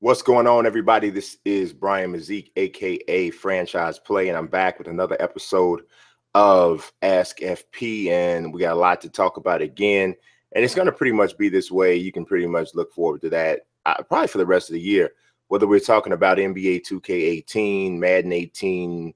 What's going on, everybody? This is Brian Mazik, aka Franchise Play, and I'm back with another episode of Ask FP, and we got a lot to talk about again. And it's going to pretty much be this way. You can pretty much look forward to that probably for the rest of the year, whether we're talking about NBA 2K18, Madden 18,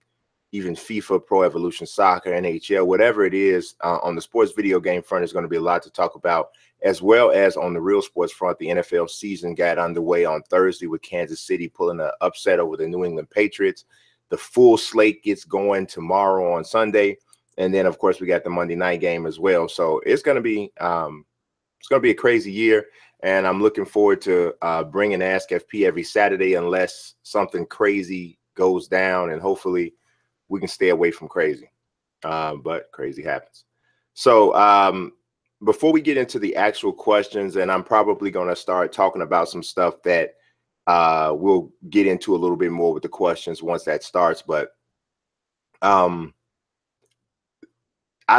even FIFA, Pro Evolution Soccer, NHL, whatever it is on the sports video game front. Is going to be a lot to talk about, as well as on the real sports front. The NFL season got underway on Thursday with Kansas City pulling an upset over the New England Patriots. The full slate gets going tomorrow on Sunday, and then of course we got the Monday night game as well. So it's going to be a crazy year, and I'm looking forward to bringing Ask FP every Saturday unless something crazy goes down, and hopefully we can stay away from crazy, but crazy happens. So before we get into the actual questions, and I'm probably going to start talking about some stuff that we'll get into a little bit more with the questions once that starts. But I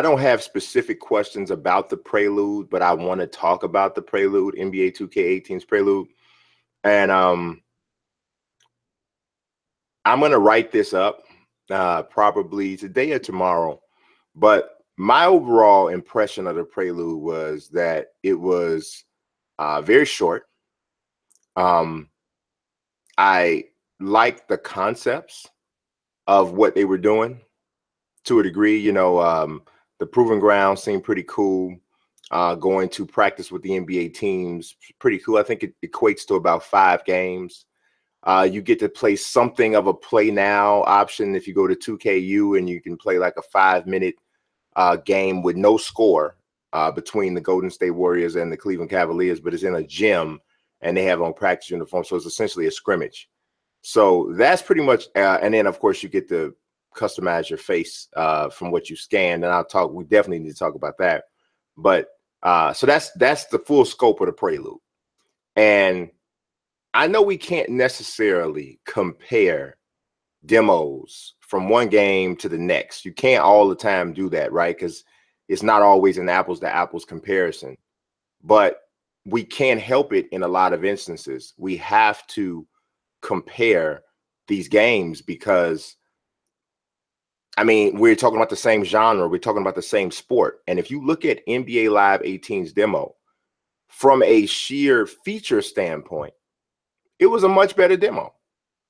don't have specific questions about the Prelude, but I want to talk about the Prelude, NBA 2K18's Prelude. And I'm going to write this up probably today or tomorrow. But my overall impression of the Prelude was that it was very short. I liked the concepts of what they were doing to a degree. You know, the Proving Ground seemed pretty cool. Going to practice with the NBA teams, pretty cool. I think it equates to about 5 games. You get to play something of a play now option if you go to 2KU, and you can play like a 5-minute game with no score between the Golden State Warriors and the Cleveland Cavaliers, but it's in a gym and they have on practice uniform. So it's essentially a scrimmage. So that's pretty much, and then of course you get to customize your face from what you scanned. And we definitely need to talk about that. But so that's the full scope of the Prelude. And I know we can't necessarily compare demos from one game to the next. You can't all the time do that, right? Because it's not always an apples to apples comparison. But we can't help it in a lot of instances. We have to compare these games because, I mean, we're talking about the same genre. We're talking about the same sport. And if you look at NBA Live 18's demo, from a sheer feature standpoint, it was a much better demo.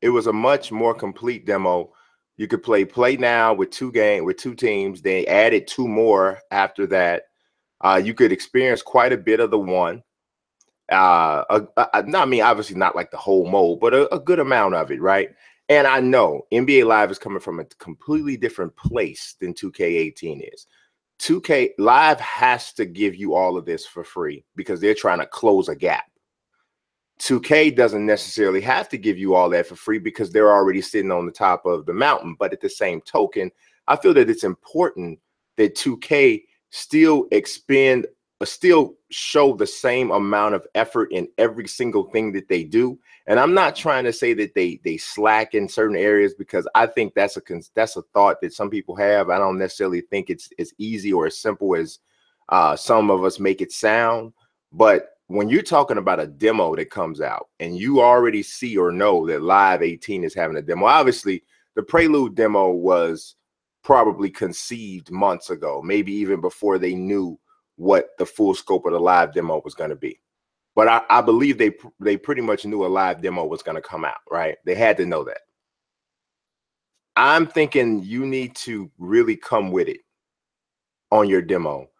It was a much more complete demo. You could play now with 2 teams. They added 2 more after that. You could experience quite a bit of the one. I mean, obviously not like the whole mode, but a good amount of it, right? And I know NBA Live is coming from a completely different place than 2K18 is. 2K Live has to give you all of this for free because they're trying to close a gap. 2K doesn't necessarily have to give you all that for free because they're already sitting on the top of the mountain. But at the same token, I feel that it's important that 2K still show the same amount of effort in every single thing that they do. And I'm not trying to say that they slack in certain areas, because I think that's a thought that some people have. I don't necessarily think it's as easy or as simple as some of us make it sound. But when you're talking about a demo that comes out and you already see or know that Live 18 is having a demo, obviously the Prelude demo was probably conceived months ago, maybe even before they knew what the full scope of the live demo was going to be. But I believe they pretty much knew a live demo was going to come out, right? They had to know that. I'm thinking you need to really come with it on your demo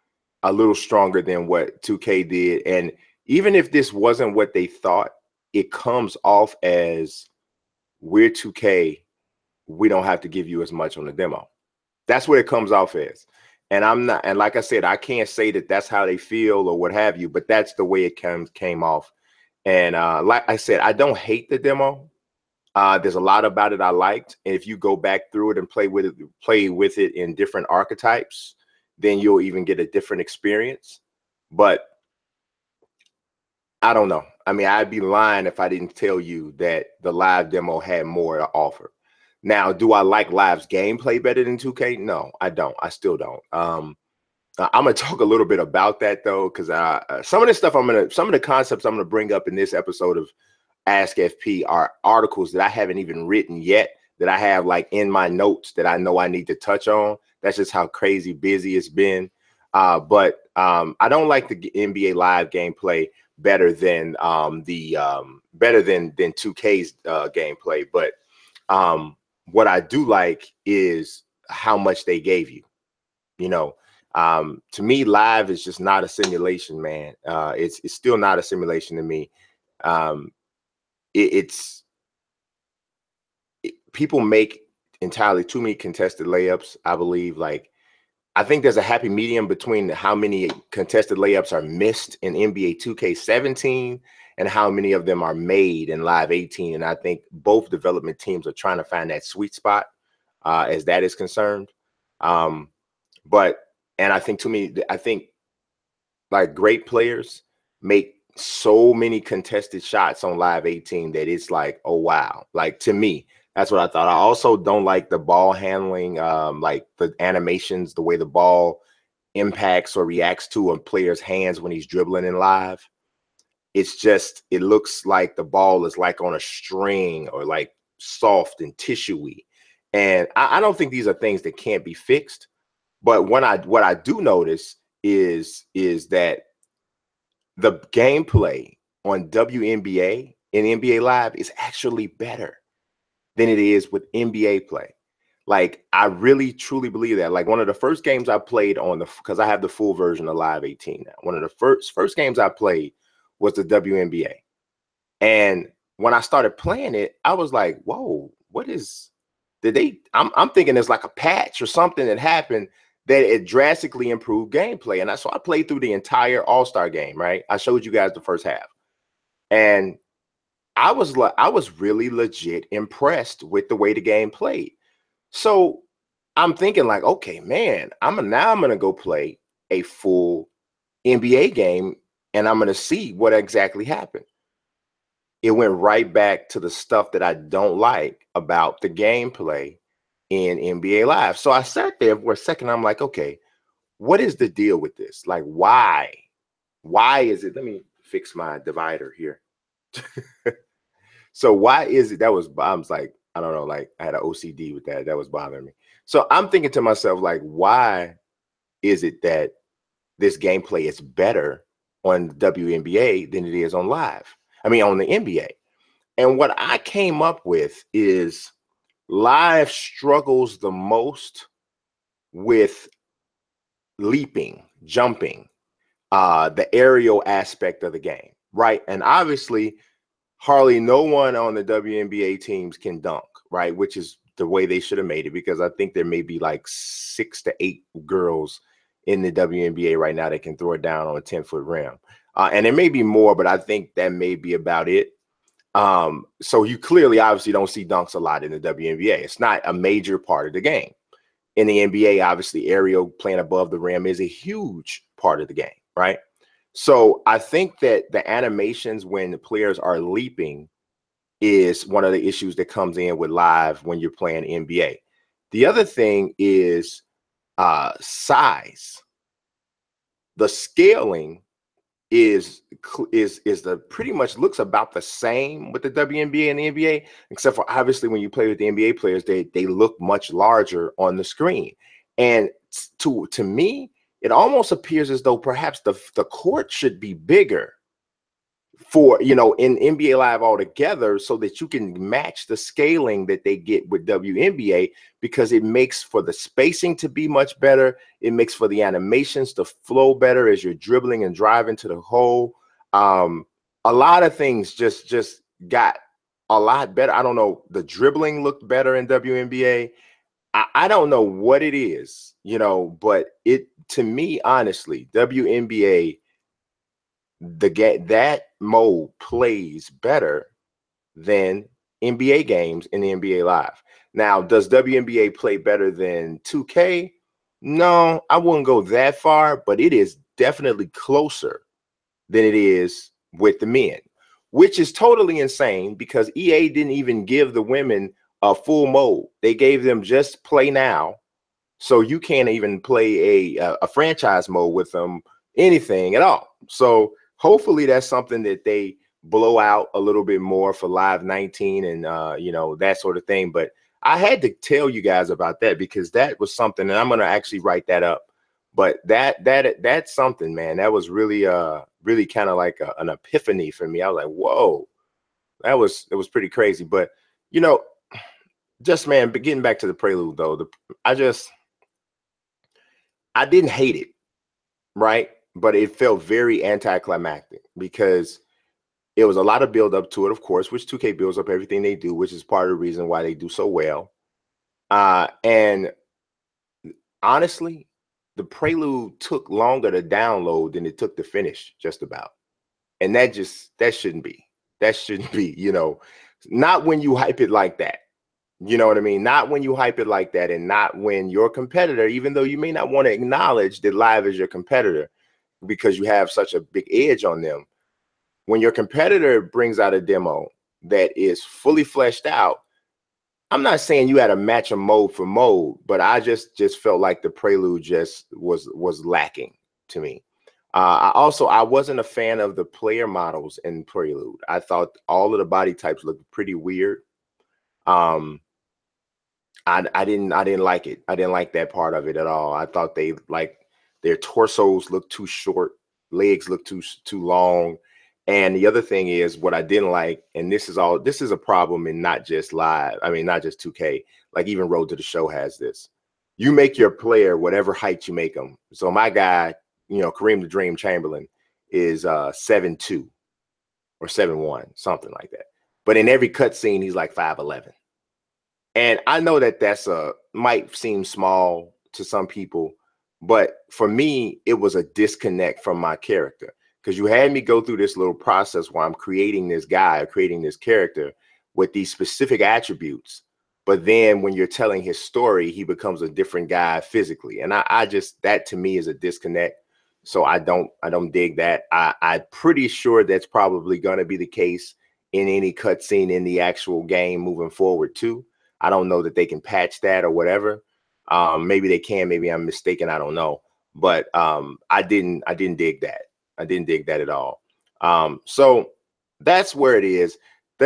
a little stronger than what 2K did. And even if this wasn't what they thought, it comes off as, we're 2K, we don't have to give you as much on the demo. That's what it comes off as. And I'm not, and like I said, I can't say that that's how they feel or what have you, but that's the way it came off. And like I said, I don't hate the demo. There's a lot about it I liked. And if you go back through it and play with it in different archetypes, then you'll even get a different experience. But I don't know. I mean, I'd be lying if I didn't tell you that the live demo had more to offer. Now, do I like Live's gameplay better than 2K? No, I don't. I still don't. I'm gonna talk a little bit about that though, because some of the concepts I'm gonna bring up in this episode of Ask FP are articles that I haven't even written yet, that I have like in my notes that I know I need to touch on. That's just how crazy busy it's been. But I don't like the NBA Live gameplay better than better than 2K's gameplay. But what I do like is how much they gave you. You know, to me, live is just not a simulation, man. It's still not a simulation to me. People make entirely too many contested layups, I believe. Like, I think there's a happy medium between how many contested layups are missed in NBA 2K17 and how many of them are made in Live 18. And I think both development teams are trying to find that sweet spot as that is concerned. And I think I think like great players make so many contested shots on Live 18 that it's like, oh, wow. Like, to me, that's what I thought. I also don't like the ball handling, like the animations, the way the ball impacts or reacts to a player's hands when he's dribbling in live. It's just, it looks like the ball is like on a string or like soft and tissuey. And I don't think these are things that can't be fixed. But what I do notice is that the gameplay on WNBA and NBA Live is actually better than it is with NBA play. Like, I really truly believe that. Like, one of the first games I played on because I have the full version of Live 18 now. One of the first games I played was the WNBA. And when I started playing it, I was like, whoa, I'm thinking there's like a patch or something that happened that it drastically improved gameplay. And so I played through the entire All-Star game, right? I showed you guys the first half. And I was really legit impressed with the way the game played. So I'm thinking like, okay, man, I'm gonna go play a full NBA game and I'm gonna see what exactly happened. It went right back to the stuff that I don't like about the gameplay in NBA Live. So I sat there for a second. I'm like, okay, what is the deal with this? Like, why? Why is it? Let me fix my divider here. So why is it I was like, I don't know, like I had an OCD with that. That was bothering me. So I'm thinking to myself, like, why is it that this gameplay is better on WNBA than it is on live? I mean, on the NBA. And what I came up with is live struggles the most with leaping, jumping, the aerial aspect of the game, right? And obviously, hardly no one on the WNBA teams can dunk, right? Which is the way they should have made it, because I think there may be like 6 to 8 girls in the WNBA right now that can throw it down on a 10-foot rim. And there may be more, but I think that may be about it. So you clearly, obviously, don't see dunks a lot in the WNBA. It's not a major part of the game. In the NBA, obviously, aerial, playing above the rim is a huge part of the game, right? So I think that the animations when the players are leaping is one of the issues that comes in with live when you're playing NBA. The other thing is size. The scaling is the pretty much looks about the same with the WNBA and the NBA, except for obviously when you play with the NBA players, they look much larger on the screen. And to me, it almost appears as though perhaps the court should be bigger for, in NBA Live altogether, so that you can match the scaling that they get with WNBA, because it makes for the spacing to be much better. It makes for the animations to flow better as you're dribbling and driving to the hole. A lot of things just got a lot better. I don't know. The dribbling looked better in WNBA. I don't know what it is, but to me, honestly, WNBA, that mode plays better than NBA games in the NBA Live. Now, does WNBA play better than 2K? No, I wouldn't go that far, but it is definitely closer than it is with the men, which is totally insane, because EA didn't even give the women a full mode. They gave them just play now. So you can't even play a franchise mode with them, anything at all. So hopefully that's something that they blow out a little bit more for Live 19 and you know, that sort of thing. But I had to tell you guys about that because that was something, and I'm gonna actually write that up. But that's something, man. That was really really kind of like an epiphany for me. I was like, whoa, it was pretty crazy. But you know, just man, but getting back to the Prelude though, I didn't hate it, right? But it felt very anticlimactic because it was a lot of build up to it, of course, which 2K builds up everything they do, which is part of the reason why they do so well. And honestly, the Prelude took longer to download than it took to finish, just about. And that shouldn't be. That shouldn't be, you know, not when you hype it like that. You know what I mean? Not when you hype it like that, and not when your competitor, even though you may not want to acknowledge that Live is your competitor because you have such a big edge on them. When your competitor brings out a demo that is fully fleshed out, I'm not saying you had to match a mode for mode, but I just felt like the Prelude just was lacking to me. I wasn't a fan of the player models in Prelude. I thought all of the body types looked pretty weird. I didn't like it. I didn't like that part of it at all. I thought they like their torsos looked too short, legs looked too long. And the other thing is what I didn't like, and this is a problem in not just Live. I mean, not just 2K, like even Road to the Show has this. You make your player whatever height you make them. So my guy, you know, Kareem the Dream Chamberlain is 7'2" or 7'1", something like that. But in every cutscene, he's like 5'11". And I know that might seem small to some people, but for me, it was a disconnect from my character because you had me go through this little process where I'm creating this guy, creating this character with these specific attributes. But then when you're telling his story, he becomes a different guy physically. And I just, that to me is a disconnect. So I don't dig that. I'm pretty sure that's probably going to be the case in any cutscene in the actual game moving forward too. I don't know that they can patch that or whatever. Maybe they can. Maybe I'm mistaken. I don't know. But I didn't dig that. I didn't dig that at all. So that's where it is.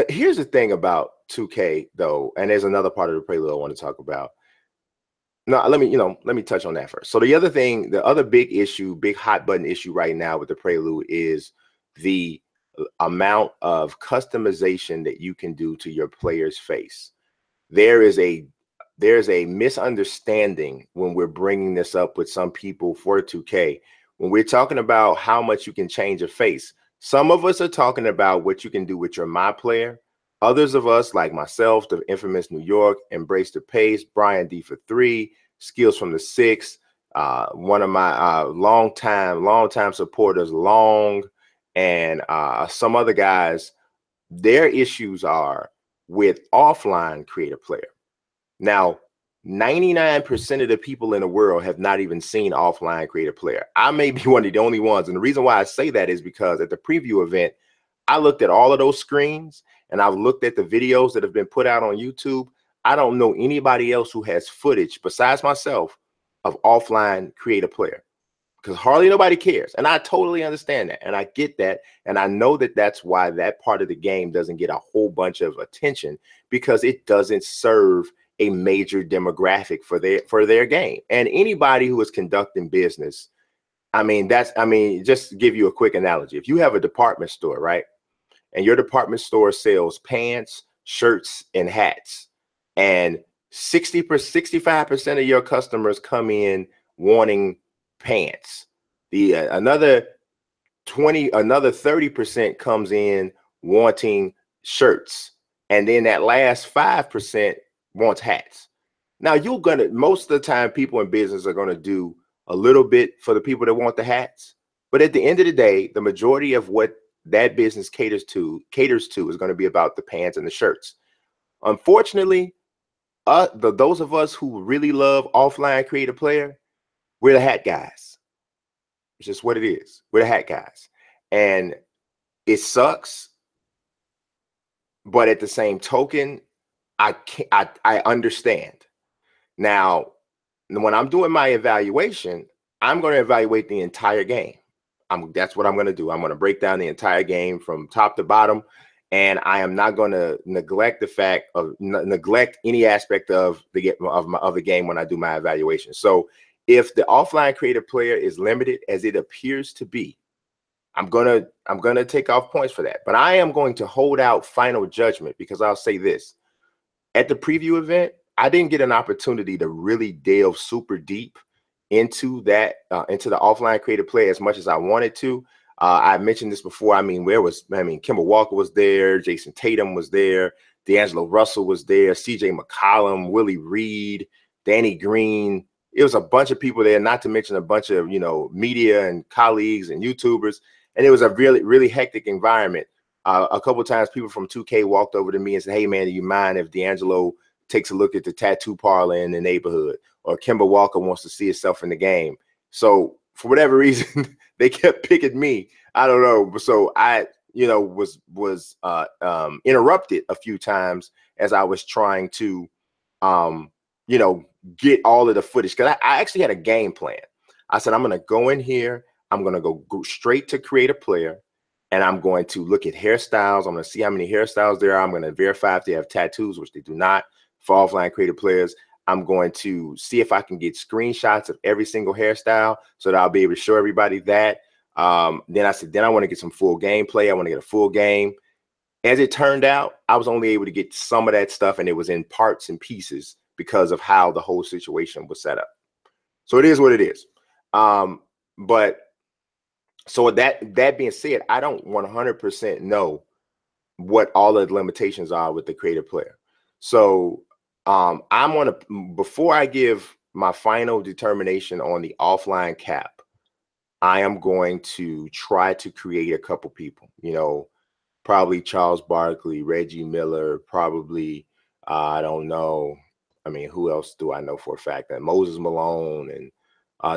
Here's the thing about 2K though, and there's another part of the Prelude I want to talk about. No, let me touch on that first. So the other thing, the other big issue, big hot button issue right now with the Prelude is the amount of customization that you can do to your player's face. There's a misunderstanding when we're bringing this up with some people for 2K. When we're talking about how much you can change a face, some of us are talking about what you can do with your My Player. Others of us, like myself, the infamous New York, Embrace the Pace, Brian D for 3, Skills from the 6, one of my longtime supporters, Long, and some other guys, their issues are with offline create a player. Now, 99% of the people in the world have not even seen offline create a player. I may be one of the only ones. And the reason why I say that is because at the preview event, I looked at all of those screens and I've looked at the videos that have been put out on YouTube. I don't know anybody else who has footage besides myself of offline create a player, because hardly nobody cares. And I totally understand that. And I get that. And I know that that's why that part of the game doesn't get a whole bunch of attention, because it doesn't serve a major demographic for their game. And anybody who is conducting business, just to give you a quick analogy. If you have a department store, right? And your department store sells pants, shirts, and hats, and 65% of your customers come in wanting pants. Another 30% comes in wanting shirts, and then that last 5% wants hats. Now most of the time, people in business are gonna do a little bit for the people that want the hats, but at the end of the day, the majority of what that business caters to is going to be about the pants and the shirts. Unfortunately, those of us who really love offline create a player, we're the hat guys. It's just what it is. We're the hat guys. And it sucks. But at the same token, I understand. Now, when I'm doing my evaluation, I'm going to evaluate the entire game. That's what I'm going to do. I'm going to break down the entire game from top to bottom, and I am not going to neglect the fact of neglect any aspect of the game when I do my evaluation. So if the offline creative player is limited, as it appears to be, I'm gonna take off points for that. But I am going to hold out final judgment, because I'll say this: at the preview event, I didn't get an opportunity to really delve super deep into that, into the offline creative play as much as I wanted to. I mentioned this before. I mean, Kemba Walker was there, Jason Tatum was there, D'Angelo Russell was there, CJ McCollum, Willie Reed, Danny Green. It was a bunch of people there, not to mention a bunch of, media and colleagues and YouTubers. And it was a really, really hectic environment. A couple of times people from 2K walked over to me and said, "Hey, man, do you mind if D'Angelo takes a look at the tattoo parlor in the neighborhood?" Or Kemba Walker wants to see himself in the game. So for whatever reason, they kept picking me. I don't know. So I, was interrupted a few times as I was trying to, get all of the footage. Because I actually had a game plan. I said, I'm going to go in here. I'm going to go straight to create a player. And I'm going to look at hairstyles. I'm going to see how many hairstyles there are. I'm going to verify if they have tattoos, which they do not, for offline creative players. I'm going to see if I can get screenshots of every single hairstyle so that I'll be able to show everybody that. Then I said, then I want to get some full gameplay. I want to get a full game. As it turned out, I was only able to get some of that stuff, and it was in parts and pieces because of how the whole situation was set up. So it is what it is. But so that being said, I don't 100% know what all of the limitations are with the creative player. So before I give my final determination on the offline cap, I am going to try to create a couple people, probably Charles Barkley, Reggie Miller, probably, I don't know. I mean, who else do I know for a fact? That Moses Malone and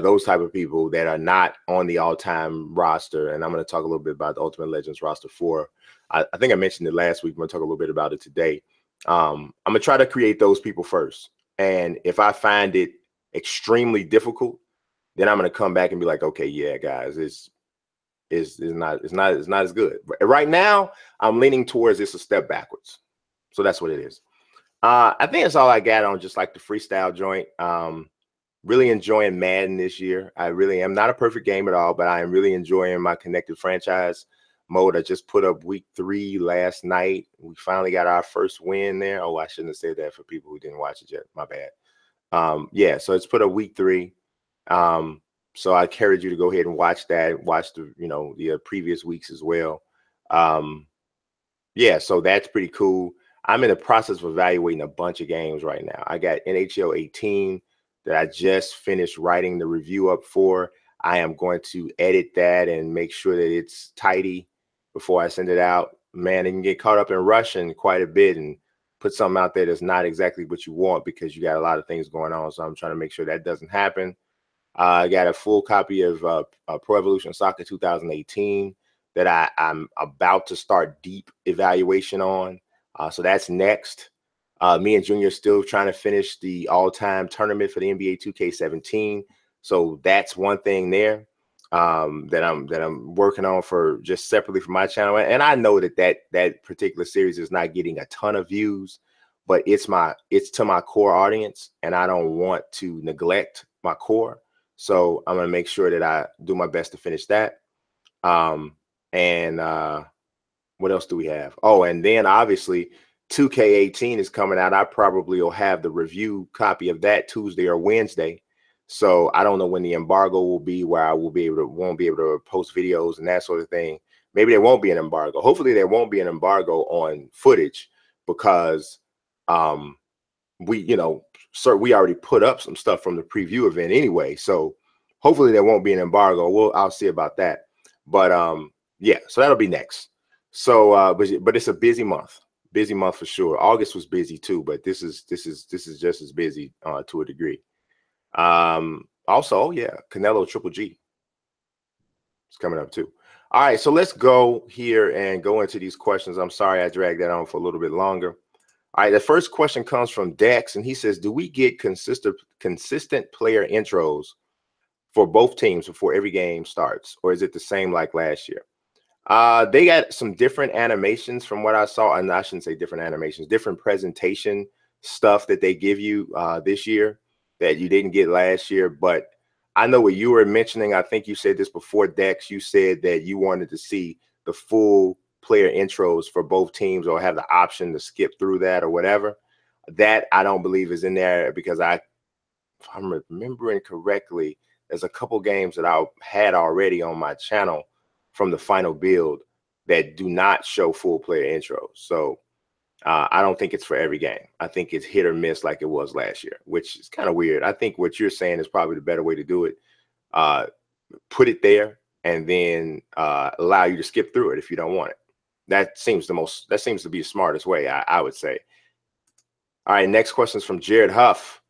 those type of people that are not on the all-time roster. And I'm going to talk a little bit about the Ultimate Legends roster 4. I think I mentioned it last week. I'm going to talk a little bit about it today. I'm going to try to create those people first. And if I find it extremely difficult, then I'm going to come back and be like, okay, yeah, guys, it's not as good. Right now, I'm leaning towards it's a step backwards. So that's what it is. I think that's all I got on just like the freestyle joint. Really enjoying Madden this year. I really am. Not a perfect game at all, but I am really enjoying my connected franchise mode. I just put up week 3 last night. We finally got our first win there. Oh, I shouldn't have said that for people who didn't watch it yet. My bad. Yeah, so it's put up week 3. So I encourage you to go ahead and watch that. Watch the previous weeks as well. Yeah, so that's pretty cool. I'm in the process of evaluating a bunch of games right now. I got NHL 18 that I just finished writing the review up for. I am going to edit that and make sure that it's tidy before I send it out. Man, it can get caught up in rushing quite a bit and put something out there that's not exactly what you want because you got a lot of things going on. So I'm trying to make sure that doesn't happen. I got a full copy of Pro Evolution Soccer 2018 that I'm about to start deep evaluation on. So that's next. Me and Junior still trying to finish the all-time tournament for the NBA 2K17. So that's one thing there that I'm working on for just separately for my channel. And I know that particular series is not getting a ton of views, but it's to my core audience, and I don't want to neglect my core. So I'm going to make sure that I do my best to finish that. What else do we have? Oh, and then obviously 2K18 is coming out. I probably will have the review copy of that Tuesday or Wednesday. So I don't know when the embargo will be where I won't be able to post videos and that sort of thing. Maybe there won't be an embargo. Hopefully there won't be an embargo on footage because we already put up some stuff from the preview event anyway. So hopefully there won't be an embargo. I'll see about that. But yeah, so that'll be next. So but it's a busy month for sure. August was busy too, but this is just as busy to a degree. Also, yeah, Canelo Triple G is coming up too. All right, so let's go here and go into these questions. I'm sorry I dragged that on for a little bit longer. All right, the first question comes from Dex, and he says, do we get consistent player intros for both teams before every game starts, or is it the same like last year? They got some different animations from what I saw, and I shouldn't say different animations, different presentation stuff that they give you this year that you didn't get last year. But I know what you were mentioning. I think you said this before, Dex. You said that you wanted to see the full player intros for both teams, or have the option to skip through that or whatever. That I don't believe is in there, because if I'm remembering correctly, there's a couple games that I had already on my channel from the final build that do not show full player intros. So I don't think it's for every game. I think it's hit or miss like it was last year, which is kind of weird. I think what you're saying is probably the better way to do it. Put it there and then allow you to skip through it if you don't want it. That seems to be the smartest way, I would say. All right, next question is from Jared Huff.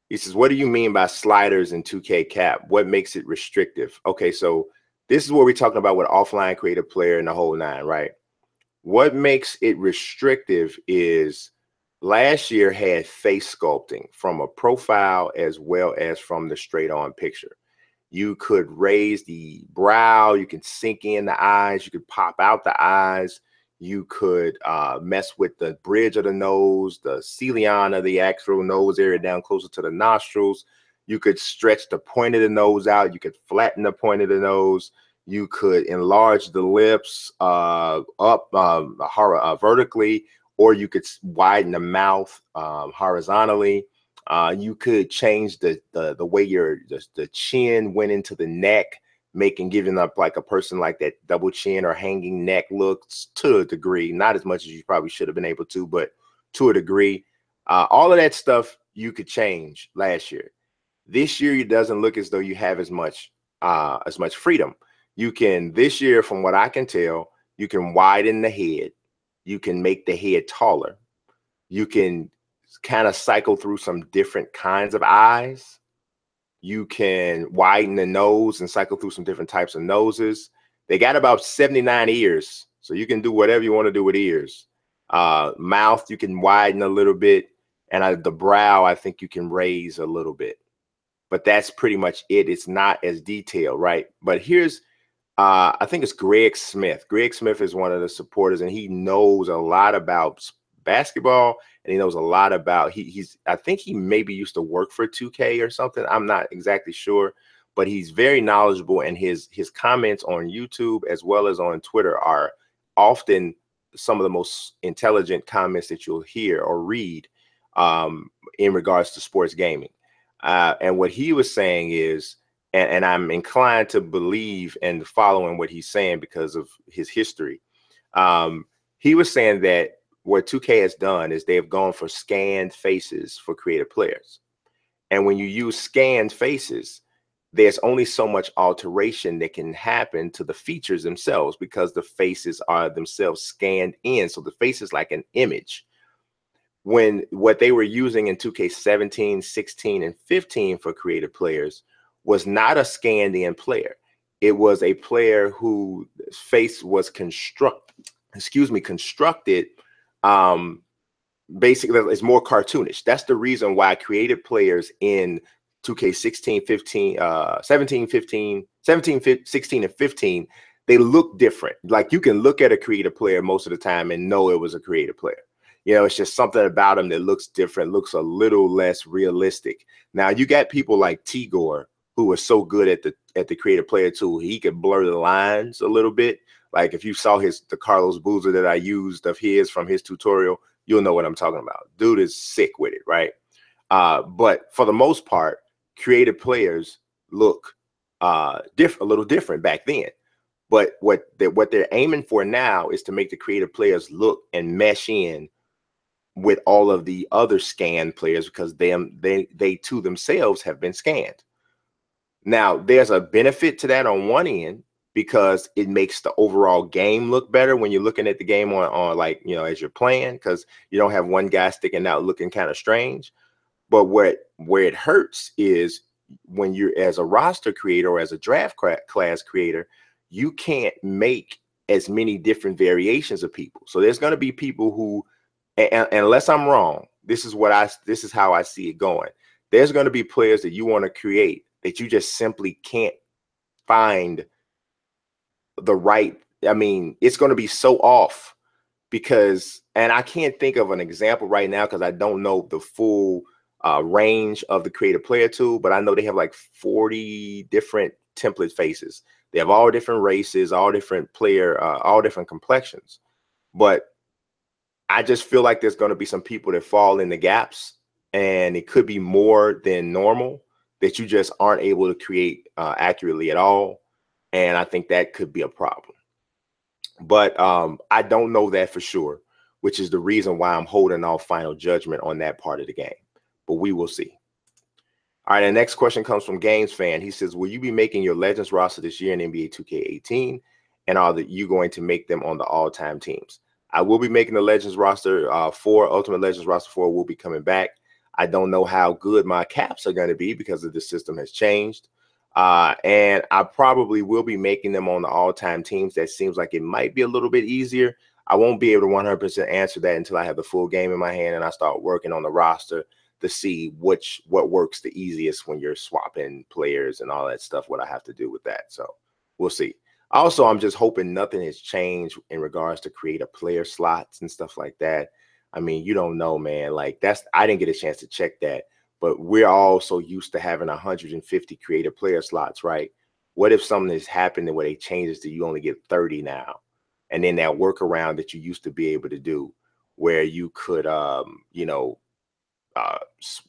He says, what do you mean by sliders in 2K cap? What makes it restrictive? Okay, so this is what we're talking about with offline creative player and the whole nine, right? What makes it restrictive is last year had face sculpting from a profile as well as from the straight on picture. You could raise the brow, you can sink in the eyes, you could pop out the eyes, you could mess with the bridge of the nose, the cilion of the actual nose area down closer to the nostrils. You could stretch the point of the nose out. You could flatten the point of the nose. You could enlarge the lips up vertically, or you could widen the mouth horizontally. You could change the way the chin went into the neck, giving up like a person like that double chin or hanging neck looks to a degree, not as much as you probably should have been able to, but to a degree. All of that stuff you could change last year. This year, it doesn't look as though you have as much freedom. You can, this year, from what I can tell, you can widen the head. You can make the head taller. You can kind of cycle through some different kinds of eyes. You can widen the nose and cycle through some different types of noses. They got about 79 ears, so you can do whatever you want to do with ears. Mouth, you can widen a little bit. And the brow, I think you can raise a little bit. But that's pretty much it. It's not as detailed, right? But here's, I think it's Greg Smith. Greg Smith is one of the supporters, and he knows a lot about basketball, and he knows a lot about, I think he maybe used to work for 2K or something. I'm not exactly sure, but he's very knowledgeable, and his comments on YouTube as well as on Twitter are often some of the most intelligent comments that you'll hear or read in regards to sports gaming. And what he was saying is, and I'm inclined to believe and following what he's saying because of his history. He was saying that what 2K has done is they've gone for scanned faces for creative players. And when you use scanned faces, there's only so much alteration that can happen to the features themselves because the faces are themselves scanned in. So the face is like an image. When what they were using in 2K17, 16, and 15 for creative players was not a scanned in player. It was a player whose face was constructed basically it's more cartoonish. That's the reason why creative players in 2K16, 15, 17, 15, 17, 16, and 15, they look different. Like you can look at a creative player most of the time and know it was a creative player. You know, it's just something about them that looks different, looks a little less realistic. Now you got people like Tigor, who was so good at the creative player tool, he could blur the lines a little bit. Like if you saw the Carlos Boozer that I used of his from his tutorial, you'll know what I'm talking about. Dude is sick with it, right? But for the most part, creative players look a little different back then. But what they're aiming for now is to make the creative players look and mesh in with all of the other scanned players because they too themselves have been scanned. Now, there's a benefit to that on one end because it makes the overall game look better when you're looking at the game on like, you know, as you're playing, because you don't have one guy sticking out looking kind of strange. But where it hurts is when you're as a roster creator or as a draft class creator, you can't make as many different variations of people. So there's going to be people who, and unless I'm wrong, this is how I see it going. There's going to be players that you want to create that you just simply can't find the right. I mean, it's going to be so off because, and I can't think of an example right now because I don't know the full range of the creative player tool, but I know they have like 40 different template faces. They have all different races, all different player, all different complexions. But I just feel like there's going to be some people that fall in the gaps, and it could be more than normal that you just aren't able to create accurately at all. And I think that could be a problem. But I don't know that for sure, which is the reason why I'm holding off final judgment on that part of the game. But we will see. All right, the next question comes from Games Fan. He says, will you be making your Legends roster this year in NBA 2K18? And are you going to make them on the all-time teams? I will be making the Legends roster 4. Ultimate Legends roster 4 will be coming back. I don't know how good my caps are going to be because the system has changed. And I probably will be making them on the all-time teams. That seems like it might be a little bit easier. I won't be able to 100% answer that until I have the full game in my hand and I start working on the roster to see what works the easiest when you're swapping players and all that stuff, what I have to do with that. So we'll see. Also, I'm just hoping nothing has changed in regards to creative player slots and stuff like that. I mean, you don't know, man. Like I didn't get a chance to check that, but we're all so used to having 150 creative player slots, right? What if something has happened where they change it to you only get 30 now? And then that workaround that you used to be able to do where you could,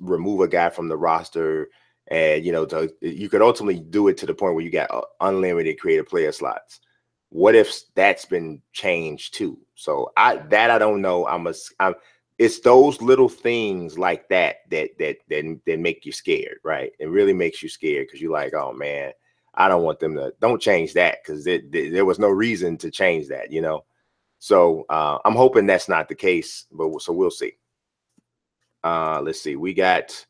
remove a guy from the roster, and you could ultimately do it to the point where you got unlimited creative player slots. What if that's been changed too? So I don't know. It's those little things like that make you scared, right? It really makes you scared because you're like, oh man, I don't want them to. Don't change that because there was no reason to change that, So I'm hoping that's not the case, but so we'll see. Let's see. We got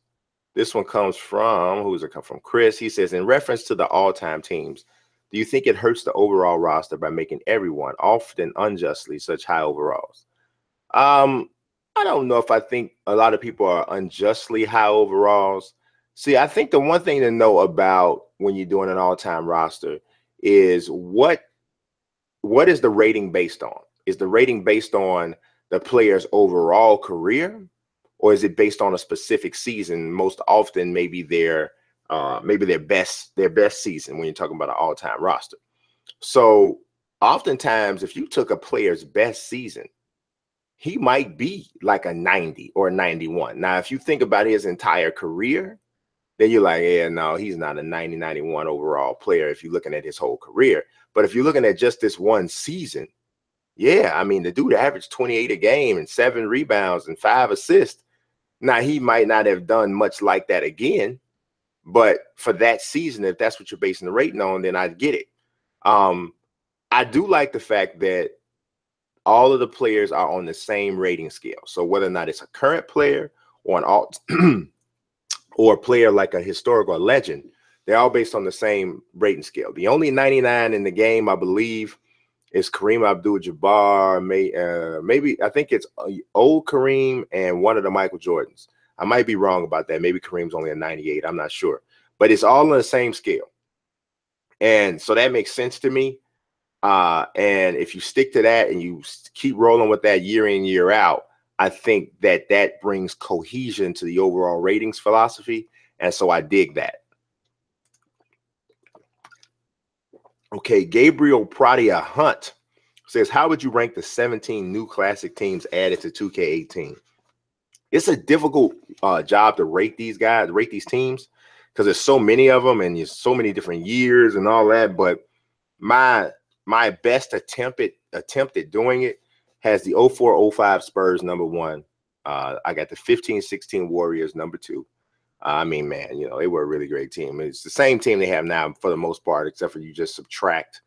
this one comes from, who does it come from? Chris. He says, in reference to the all-time teams, do you think it hurts the overall roster by making everyone, often unjustly, such high overalls? I don't know if I think a lot of people are unjustly high overalls. See, I think the one thing to know about when you're doing an all-time roster is what is the rating based on? Is the rating based on the player's overall career? Or is it based on a specific season? Most often, maybe their best season when you're talking about an all-time roster. So oftentimes, if you took a player's best season, he might be like a 90 or a 91. Now, if you think about his entire career, then you're like, yeah, no, he's not a 90, 91 overall player if you're looking at his whole career. But if you're looking at just this one season, yeah, I mean, the dude averaged 28 a game and 7 rebounds and 5 assists. Now, he might not have done much like that again, but for that season, if that's what you're basing the rating on, then I get it. I do like the fact that all of the players are on the same rating scale. So whether or not it's a current player or an alt or a player like a historical legend, they're all based on the same rating scale. The only 99 in the game, I believe, is Kareem Abdul-Jabbar, maybe I think it's old Kareem and one of the Michael Jordans. I might be wrong about that. Maybe Kareem's only a 98. I'm not sure. But it's all on the same scale. And so that makes sense to me. And if you stick to that and you keep rolling with that year in, year out, I think that brings cohesion to the overall ratings philosophy. And so I dig that. Okay, Gabriel Pradia Hunt says, how would you rank the 17 new classic teams added to 2K18? It's a difficult job to rate these teams, because there's so many of them and there's so many different years and all that. But my best attempt at doing it has the 04-05 Spurs number 1. I got the 15-16 Warriors number 2. I mean, man, they were a really great team. It's the same team they have now for the most part, except for you just subtract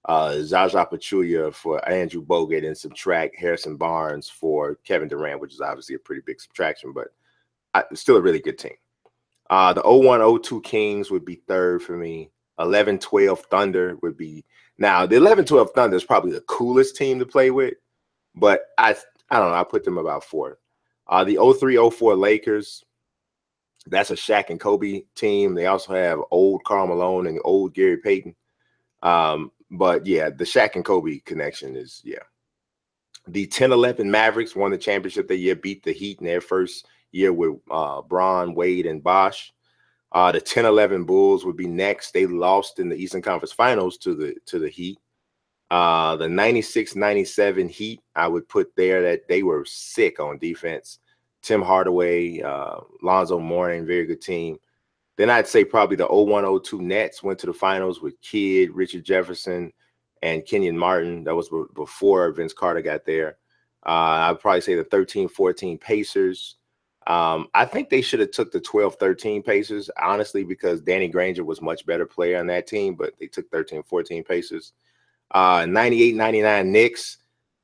Zaza Pachulia for Andrew Bogut and subtract Harrison Barnes for Kevin Durant, which is obviously a pretty big subtraction, but it's still a really good team. The 01-02 Kings would be 3rd for me. 11-12 Thunder would be. Now, the 11-12 Thunder is probably the coolest team to play with, but I don't know. I put them about 4th. The 03-04 Lakers. That's a Shaq and Kobe team. They also have old Karl Malone and old Gary Payton. But yeah, the Shaq and Kobe connection is, yeah. The 10-11 Mavericks won the championship that year, beat the Heat in their first year with Braun, Wade, and Bosh. The 10-11 Bulls would be next. They lost in the Eastern Conference Finals to the Heat. The 96-97 Heat, I would put there that they were sick on defense. Tim Hardaway, Lonzo Mourning, very good team. Then I'd say probably the 01-02 Nets went to the finals with Kidd, Richard Jefferson, and Kenyon Martin. That was before Vince Carter got there. I'd probably say the 13-14 Pacers. I think they should have took the 12-13 Pacers, honestly, because Danny Granger was much better player on that team, but they took 13-14 Pacers. 98-99 Knicks.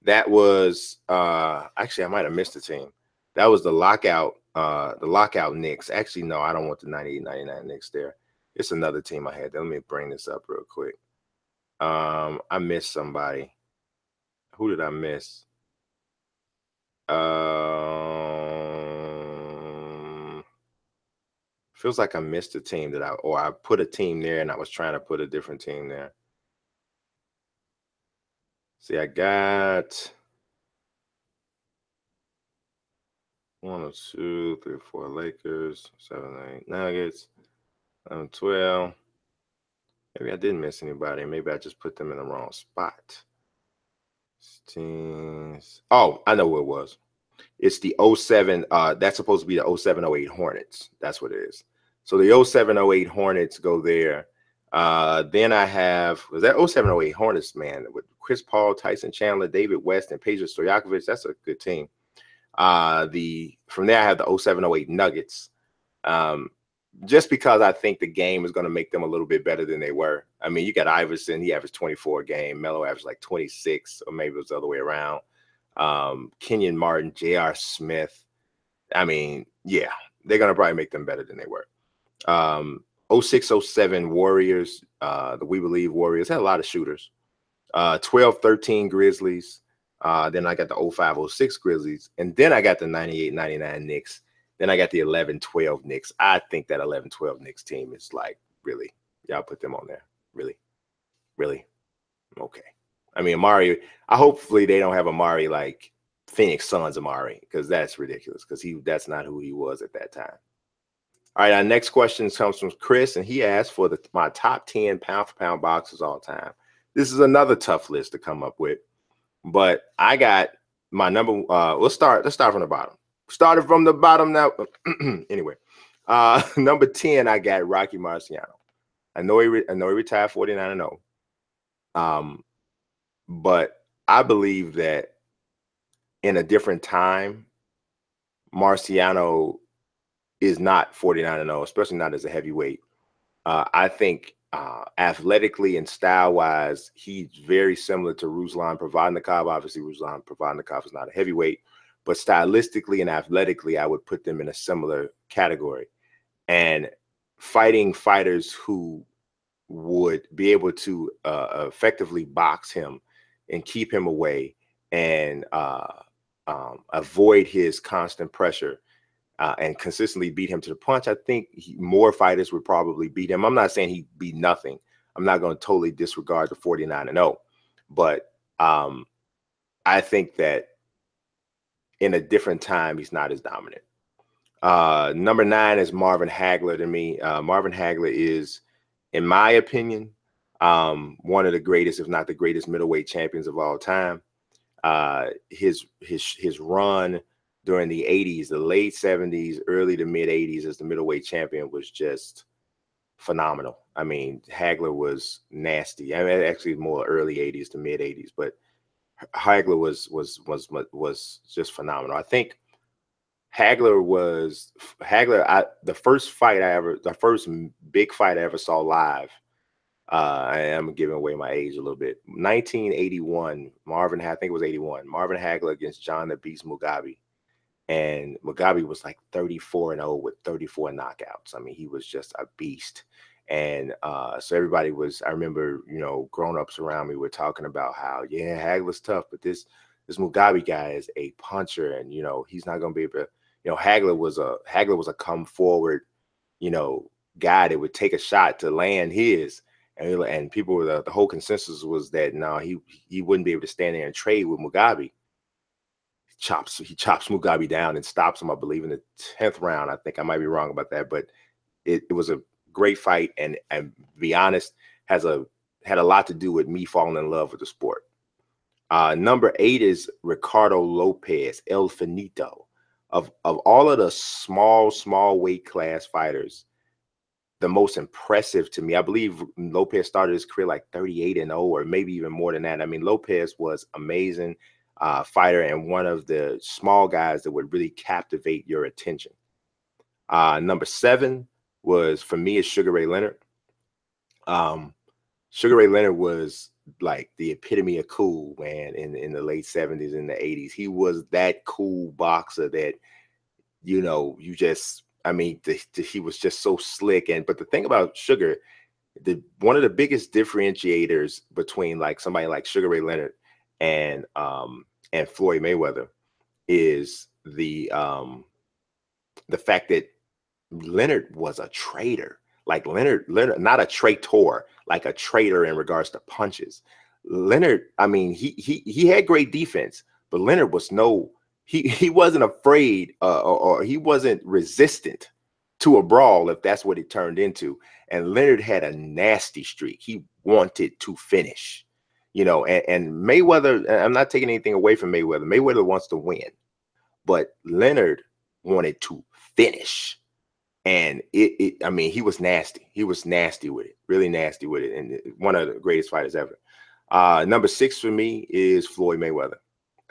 That was actually, I might have missed the team. That was the lockout Knicks. Actually, no, I don't want the 98-99 Knicks there. It's another team I had. Let me bring this up real quick. I missed somebody. Who did I miss? Feels like I missed a team that I put a team there and I was trying to put a different team there. See, I got 1, 2, 3, 4 Lakers, 7, 8 Nuggets, 11, 12. Maybe I didn't miss anybody. Maybe I just put them in the wrong spot. Oh, I know what it was. It's the 07. That's supposed to be the 07-08 Hornets. That's what it is. So the 07-08 Hornets go there. Then I have, was that 07-08 Hornets, man, with Chris Paul, Tyson Chandler, David West, and Peja Stojakovic. That's a good team. From there I have the 07-08 Nuggets. Just because I think the game is going to make them a little bit better than they were. I mean, you got Iverson, he averaged 24 a game. Melo averaged like 26, or maybe it was the other way around. Kenyon Martin, J.R. Smith. I mean, yeah, they're going to probably make them better than they were. 06-07 Warriors, the We Believe Warriors had a lot of shooters. 12-13 Grizzlies. Then I got the 05-06 Grizzlies. And then I got the 98-99 Knicks. Then I got the 11-12 Knicks. I think that 11-12 Knicks team is like, really, y'all put them on there. Really? Really? Okay. I mean, Amari, hopefully they don't have Amari like Phoenix Suns Amari, because that's ridiculous, because that's not who he was at that time. All right, our next question comes from Chris, and he asked for my top 10 pound-for-pound boxers all time. This is another tough list to come up with, but I got my number. Let's start from the bottom. Started from the bottom now. Anyway, number 10, I got Rocky Marciano. I know he retired 49-0. But I believe that in a different time, Marciano is not 49-0, especially not as a heavyweight. I think athletically and style-wise, he's very similar to Ruslan Provodnikov. Obviously, Ruslan Provodnikov is not a heavyweight, but stylistically and athletically, I would put them in a similar category. And fighting fighters who would be able to effectively box him and keep him away and avoid his constant pressure and consistently beat him to the punch, I think more fighters would probably beat him. I'm not saying he'd beat nothing. I'm not going to totally disregard the 49-0, but I think that in a different time, he's not as dominant. Number 9 is Marvin Hagler to me. Marvin Hagler is, in my opinion, one of the greatest, if not the greatest, middleweight champions of all time. His run during the 80s, the late 70s, early to mid 80s as the middleweight champion was just phenomenal. I mean, Hagler was nasty. I mean, actually more early 80s to mid 80s, but Hagler was just phenomenal. I think the first big fight I ever saw live. I am giving away my age a little bit. 1981, I think it was 81. Marvin Hagler against John the Beast Mugabe. And Mugabe was like 34-0 with 34 knockouts. I mean, he was just a beast. And so everybody was, I remember, grown-ups around me were talking about how, yeah, Hagler's tough, but this Mugabe guy is a puncher, and he's not going to be able to, Hagler was a come forward guy that would take a shot to land his. And people were the whole consensus was that no, he wouldn't be able to stand there and trade with Mugabe. He chops Mugabe down and stops him, I believe, in the 10th round. I think I might be wrong about that, but it was a great fight, and to be honest, had a lot to do with me falling in love with the sport. Number 8 is Ricardo Lopez, El Finito. Of all of the small weight class fighters, the most impressive to me, I believe Lopez started his career like 38-0, or maybe even more than that. I mean, Lopez was amazing fighter and one of the small guys that would really captivate your attention. Number 7 was, for me, is Sugar Ray Leonard. Sugar Ray Leonard was like the epitome of cool, man, in the late 70s and the 80s. He was that cool boxer that, he was just so slick. But the thing about Sugar, one of the biggest differentiators between like somebody like Sugar Ray Leonard and Floyd Mayweather is the fact that Leonard was a trader. Like Leonard, not a traitor, like a trader in regards to punches. Leonard, I mean, he had great defense, but Leonard was he wasn't afraid or he wasn't resistant to a brawl if that's what it turned into. And Leonard had a nasty streak. He wanted to finish, and Mayweather, I'm not taking anything away from Mayweather. Mayweather wants to win, but Leonard wanted to finish. And he was nasty. He was nasty with it, really nasty with it. And one of the greatest fighters ever. Number 6 for me is Floyd Mayweather.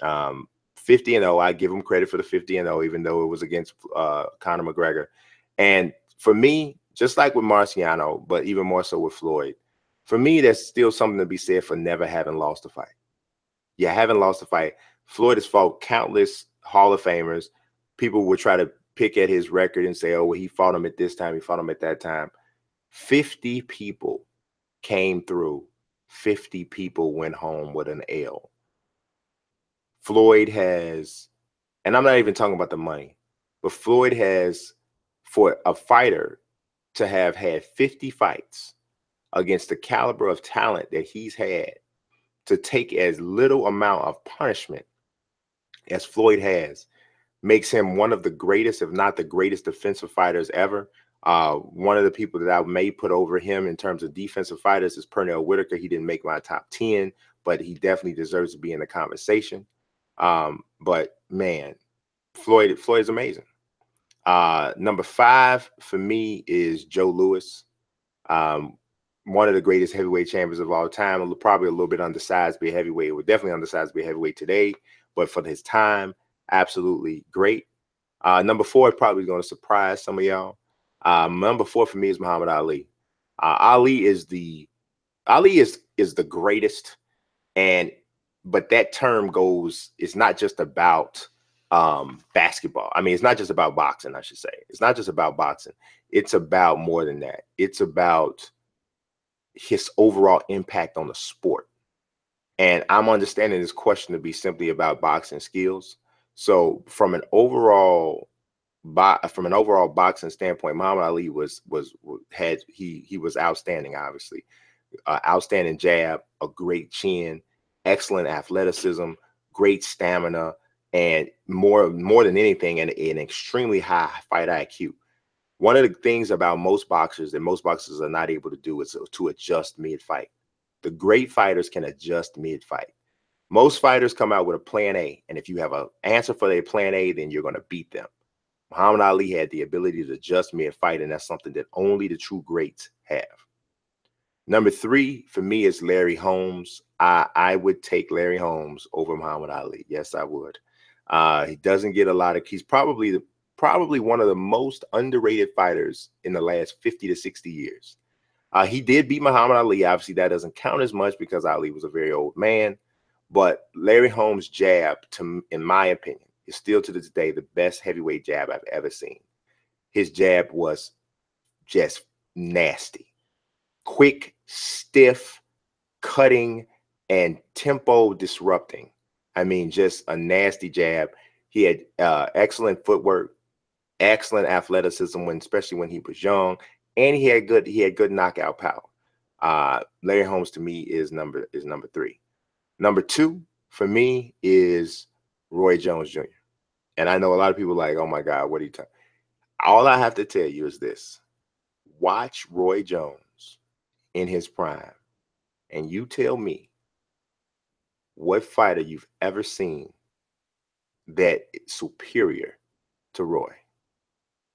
50-0. I give him credit for the 50-0, even though it was against Conor McGregor. And for me, just like with Marciano, but even more so with Floyd, for me, there's still something to be said for never having lost a fight. You haven't lost a fight. Floyd has fought countless Hall of Famers. People would try to pick at his record and say, oh, well, he fought him at this time, he fought him at that time. 50 people came through. 50 people went home with an L. Floyd has, and I'm not even talking about the money, but Floyd has, for a fighter to have had 50 fights against the caliber of talent that he's had, to take as little amount of punishment as Floyd has, makes him one of the greatest, if not the greatest, defensive fighters ever. One of the people that I may put over him in terms of defensive fighters is Pernell Whitaker. He didn't make my top 10, but he definitely deserves to be in the conversation. But man, Floyd is amazing. Number 5 for me is Joe Louis. One of the greatest heavyweight champions of all time, probably a little bit undersized to be a heavyweight. We're definitely undersized to be a heavyweight today, but for his time, absolutely great. Number 4 is probably going to surprise some of y'all. Number 4 for me is Muhammad Ali. Ali is the greatest, but that term goes, it's not just about basketball. I mean, it's not just about boxing, I should say. It's not just about boxing. It's about more than that. It's about his overall impact on the sport. And I'm understanding this question to be simply about boxing skills. So from an overall boxing standpoint, Muhammad Ali was outstanding. Obviously, outstanding jab, a great chin, excellent athleticism, great stamina, and more than anything, an extremely high fight IQ. One of the things about most boxers that most boxers are not able to do is to adjust mid-fight. The great fighters can adjust mid-fight. Most fighters come out with a plan A, and if you have an answer for their plan A, then you're going to beat them. Muhammad Ali had the ability to adjust mid-fight, and that's something that only the true greats have. Number 3 for me is Larry Holmes. I would take Larry Holmes over Muhammad Ali. Yes, I would. He doesn't get a lot of. He's probably one of the most underrated fighters in the last 50 to 60 years. He did beat Muhammad Ali. Obviously, that doesn't count as much because Ali was a very old man. But Larry Holmes' jab, in my opinion, is still to this day the best heavyweight jab I've ever seen. His jab was just nasty. Quick, stiff, cutting, and tempo disrupting. I mean, just a nasty jab. He had excellent footwork. excellent athleticism especially when he was young, and he had good knockout power. Larry Holmes to me is number 3. Number 2 for me is Roy Jones Jr. And I know a lot of people are like, oh my God, what are you talking? All I have to tell you is this: watch Roy Jones in his prime, and you tell me what fighter you've ever seen that is superior to Roy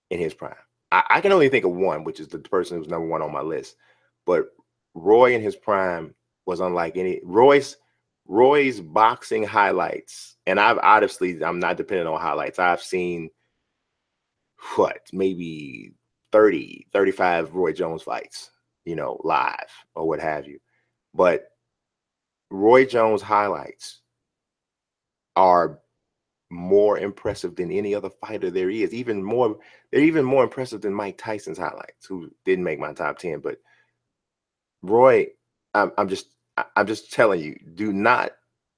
in his prime. I can only think of one, which is the person who's number 1 on my list. But Roy in his prime was unlike any. Roy's boxing highlights, and I'm not dependent on highlights. I've seen maybe 30, 35 Roy Jones fights, live or what have you. But Roy Jones highlights are more impressive than any other fighter there is. They're even more impressive than Mike Tyson's highlights, who didn't make my top 10. But Roy, I'm just telling you, do not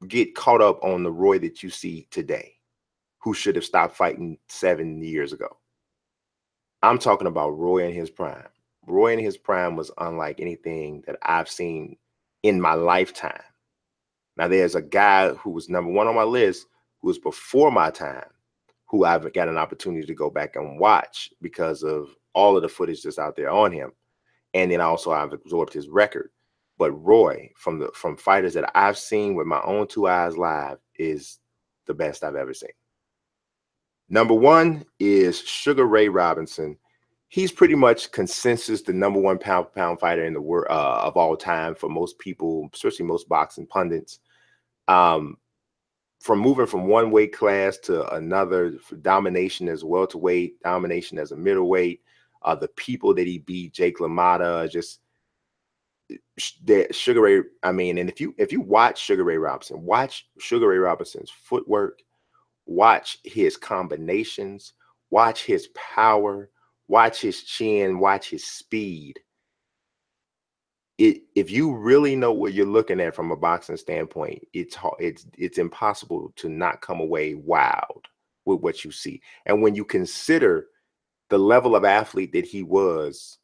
get caught up on the Roy that you see today, who should have stopped fighting 7 years ago. I'm talking about Roy in his prime. Roy in his prime was unlike anything that I've seen in my lifetime. Now, there's a guy who was number 1 on my list who was before my time, who I've got an opportunity to go back and watch because of all of the footage that's out there on him. And then also I've absorbed his record. But Roy, from fighters that I've seen with my own 2 eyes live, is the best I've ever seen. Number 1 is Sugar Ray Robinson. He's pretty much consensus the number 1 pound for pound fighter in the world of all time for most people, especially most boxing pundits. From moving from one weight class to another, for domination as welterweight, domination as a middleweight, the people that he beat, Jake LaMotta, just Sugar Ray. I mean, and if you watch Sugar Ray Robinson, watch Sugar Ray Robinson's footwork, watch his combinations, watch his power, watch his chin, watch his speed. If you really know what you're looking at from a boxing standpoint, it's impossible to not come away wowed with what you see. And when you consider the level of athlete that he was,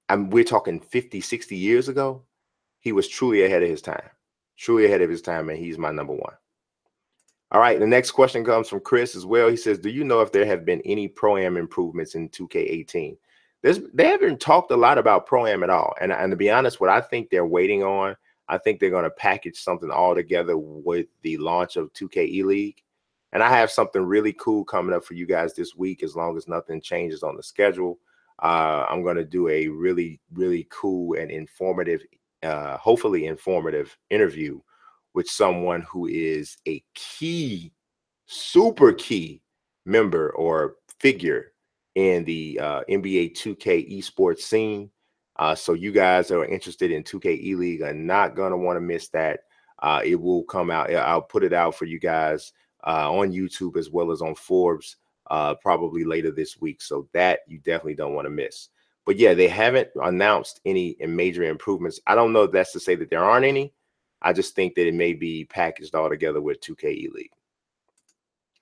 we're talking 50, 60 years ago, he was truly ahead of his time. Truly ahead of his time, and he's my number 1. All right, the next question comes from Chris as well. He says, do you know if there have been any Pro-Am improvements in 2K18? They haven't talked a lot about Pro-Am at all. And to be honest, what I think they're waiting on, I think they're going to package something all together with the launch of 2K E-League. And I have something really cool coming up for you guys this week, as long as nothing changes on the schedule. I'm going to do a really, really cool and informative, hopefully informative interview with someone who is a key, super key member or figure in the NBA 2K esports scene. So you guys that are interested in 2K E-League are not going to want to miss that. It will come out. I'll put it out for you guys on YouTube as well as on Forbes probably later this week. So that you definitely don't want to miss. But yeah, they haven't announced any major improvements. I don't know if that's to say that there aren't any. I just think that it may be packaged all together with 2K E-League.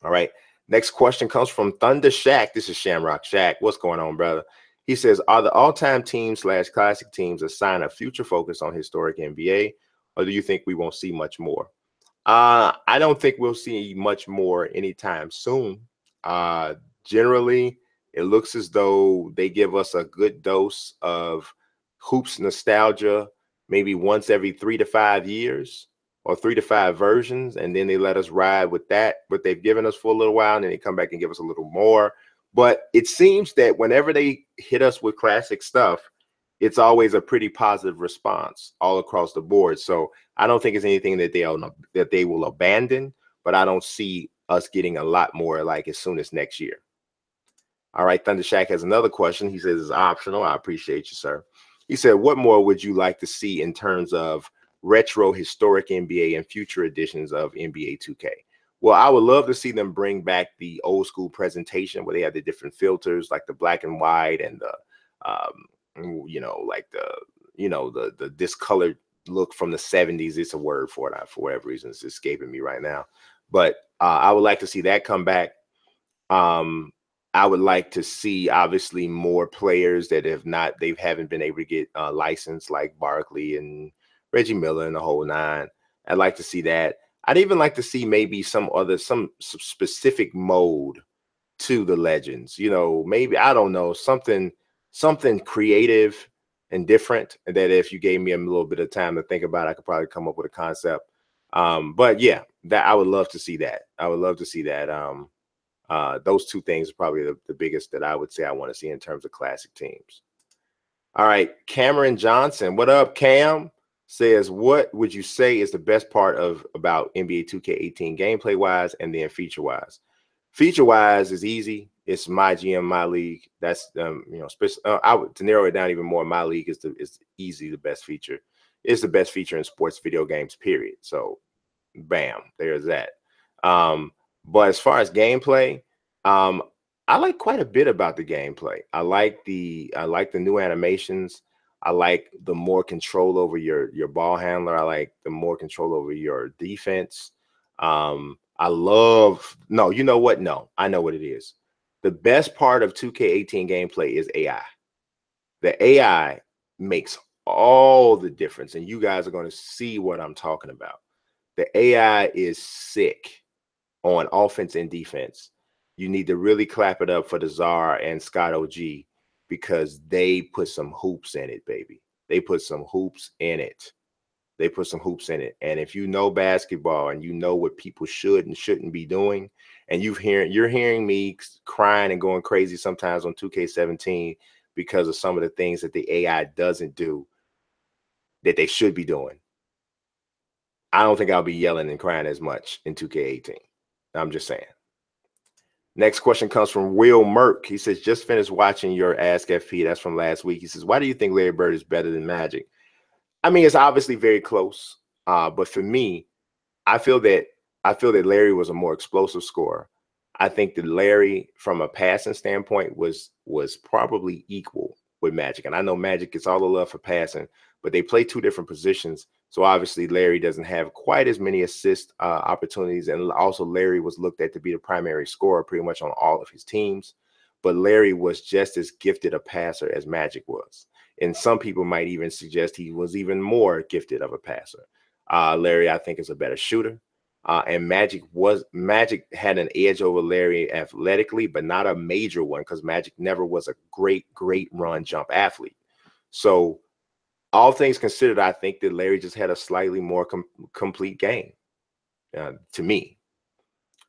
All right. Next question comes from Thunder Shack. This is Shamrock Shack. What's going on, brother? He says, are the all-time teams / classic teams a sign of future focus on historic NBA, or do you think we won't see much more? I don't think we'll see much more anytime soon. Generally, it looks as though they give us a good dose of hoops nostalgia, maybe once every 3 to 5 years, or 3 to 5 versions, and then they let us ride with that, what they've given us for a little while, and then they come back and give us a little more. But it seems that whenever they hit us with classic stuff, it's always a pretty positive response all across the board. So I don't think it's anything that they will abandon, but I don't see us getting a lot more like as soon as next year. All right, Thunder Shack has another question. He says it's optional. I appreciate you, sir. He said, what more would you like to see in terms of retro historic NBA and future editions of NBA 2K? Well, I would love to see them bring back the old school presentation where they have the different filters, like the black and white and the like the discolored look from the 70s. It's a word for it. For whatever reason, it's escaping me right now. But I would like to see that come back. I would like to see obviously more players that they haven't been able to get licensed, like Barkley and Reggie Miller and the whole nine. I'd like to see that. I'd even like to see maybe some specific mode to the legends. Maybe, I don't know, something creative and different, and that if you gave me a little bit of time to think about it, I could probably come up with a concept. But yeah, that I would love to see that. I would love to see that. Those two things are probably the biggest that I would say I want to see in terms of classic teams. All right, Cameron Johnson, what up, Cam? Says, what would you say is the best part about NBA 2K18 gameplay wise and then feature wise? Feature wise is easy. It's my GM, my league. That's I would, to narrow it down even more, my league is easy the best feature. It's the best feature in sports video games, period. So bam, there's that. But as far as gameplay, I like quite a bit about the gameplay. I like the new animations. I like the more control over your ball handler. I like the more control over your defense. I love, no, you know what? No, I know what it is. The best part of 2K18 gameplay is AI. The AI makes all the difference, and you guys are going to see what I'm talking about. The AI is sick on offense and defense. You need to really clap it up for the Czar and Scott OG, because they put some hoops in it, baby. They put some hoops in it. They put some hoops in it. And if you know basketball and you know what people should and shouldn't be doing, and you're hearing me crying and going crazy sometimes on 2K17 because of some of the things that the AI doesn't do that they should be doing, I don't think I'll be yelling and crying as much in 2K18. I'm just saying. Next question comes from Will Merck. He says, just finished watching your Ask FP. That's from last week. He says, why do you think Larry Bird is better than Magic? I mean, it's obviously very close. But for me, I feel that Larry was a more explosive scorer. I think that Larry, from a passing standpoint, was probably equal with Magic. And I know Magic gets all the love for passing, but they play two different positions. So obviously Larry doesn't have quite as many assist opportunities. And also Larry was looked at to be the primary scorer pretty much on all of his teams. But Larry was just as gifted a passer as Magic was. And some people might even suggest he was even more gifted of a passer. Larry, I think, is a better shooter. And Magic had an edge over Larry athletically, but not a major one, because Magic never was a great run jump athlete. So all things considered, I think that Larry just had a slightly more complete game to me.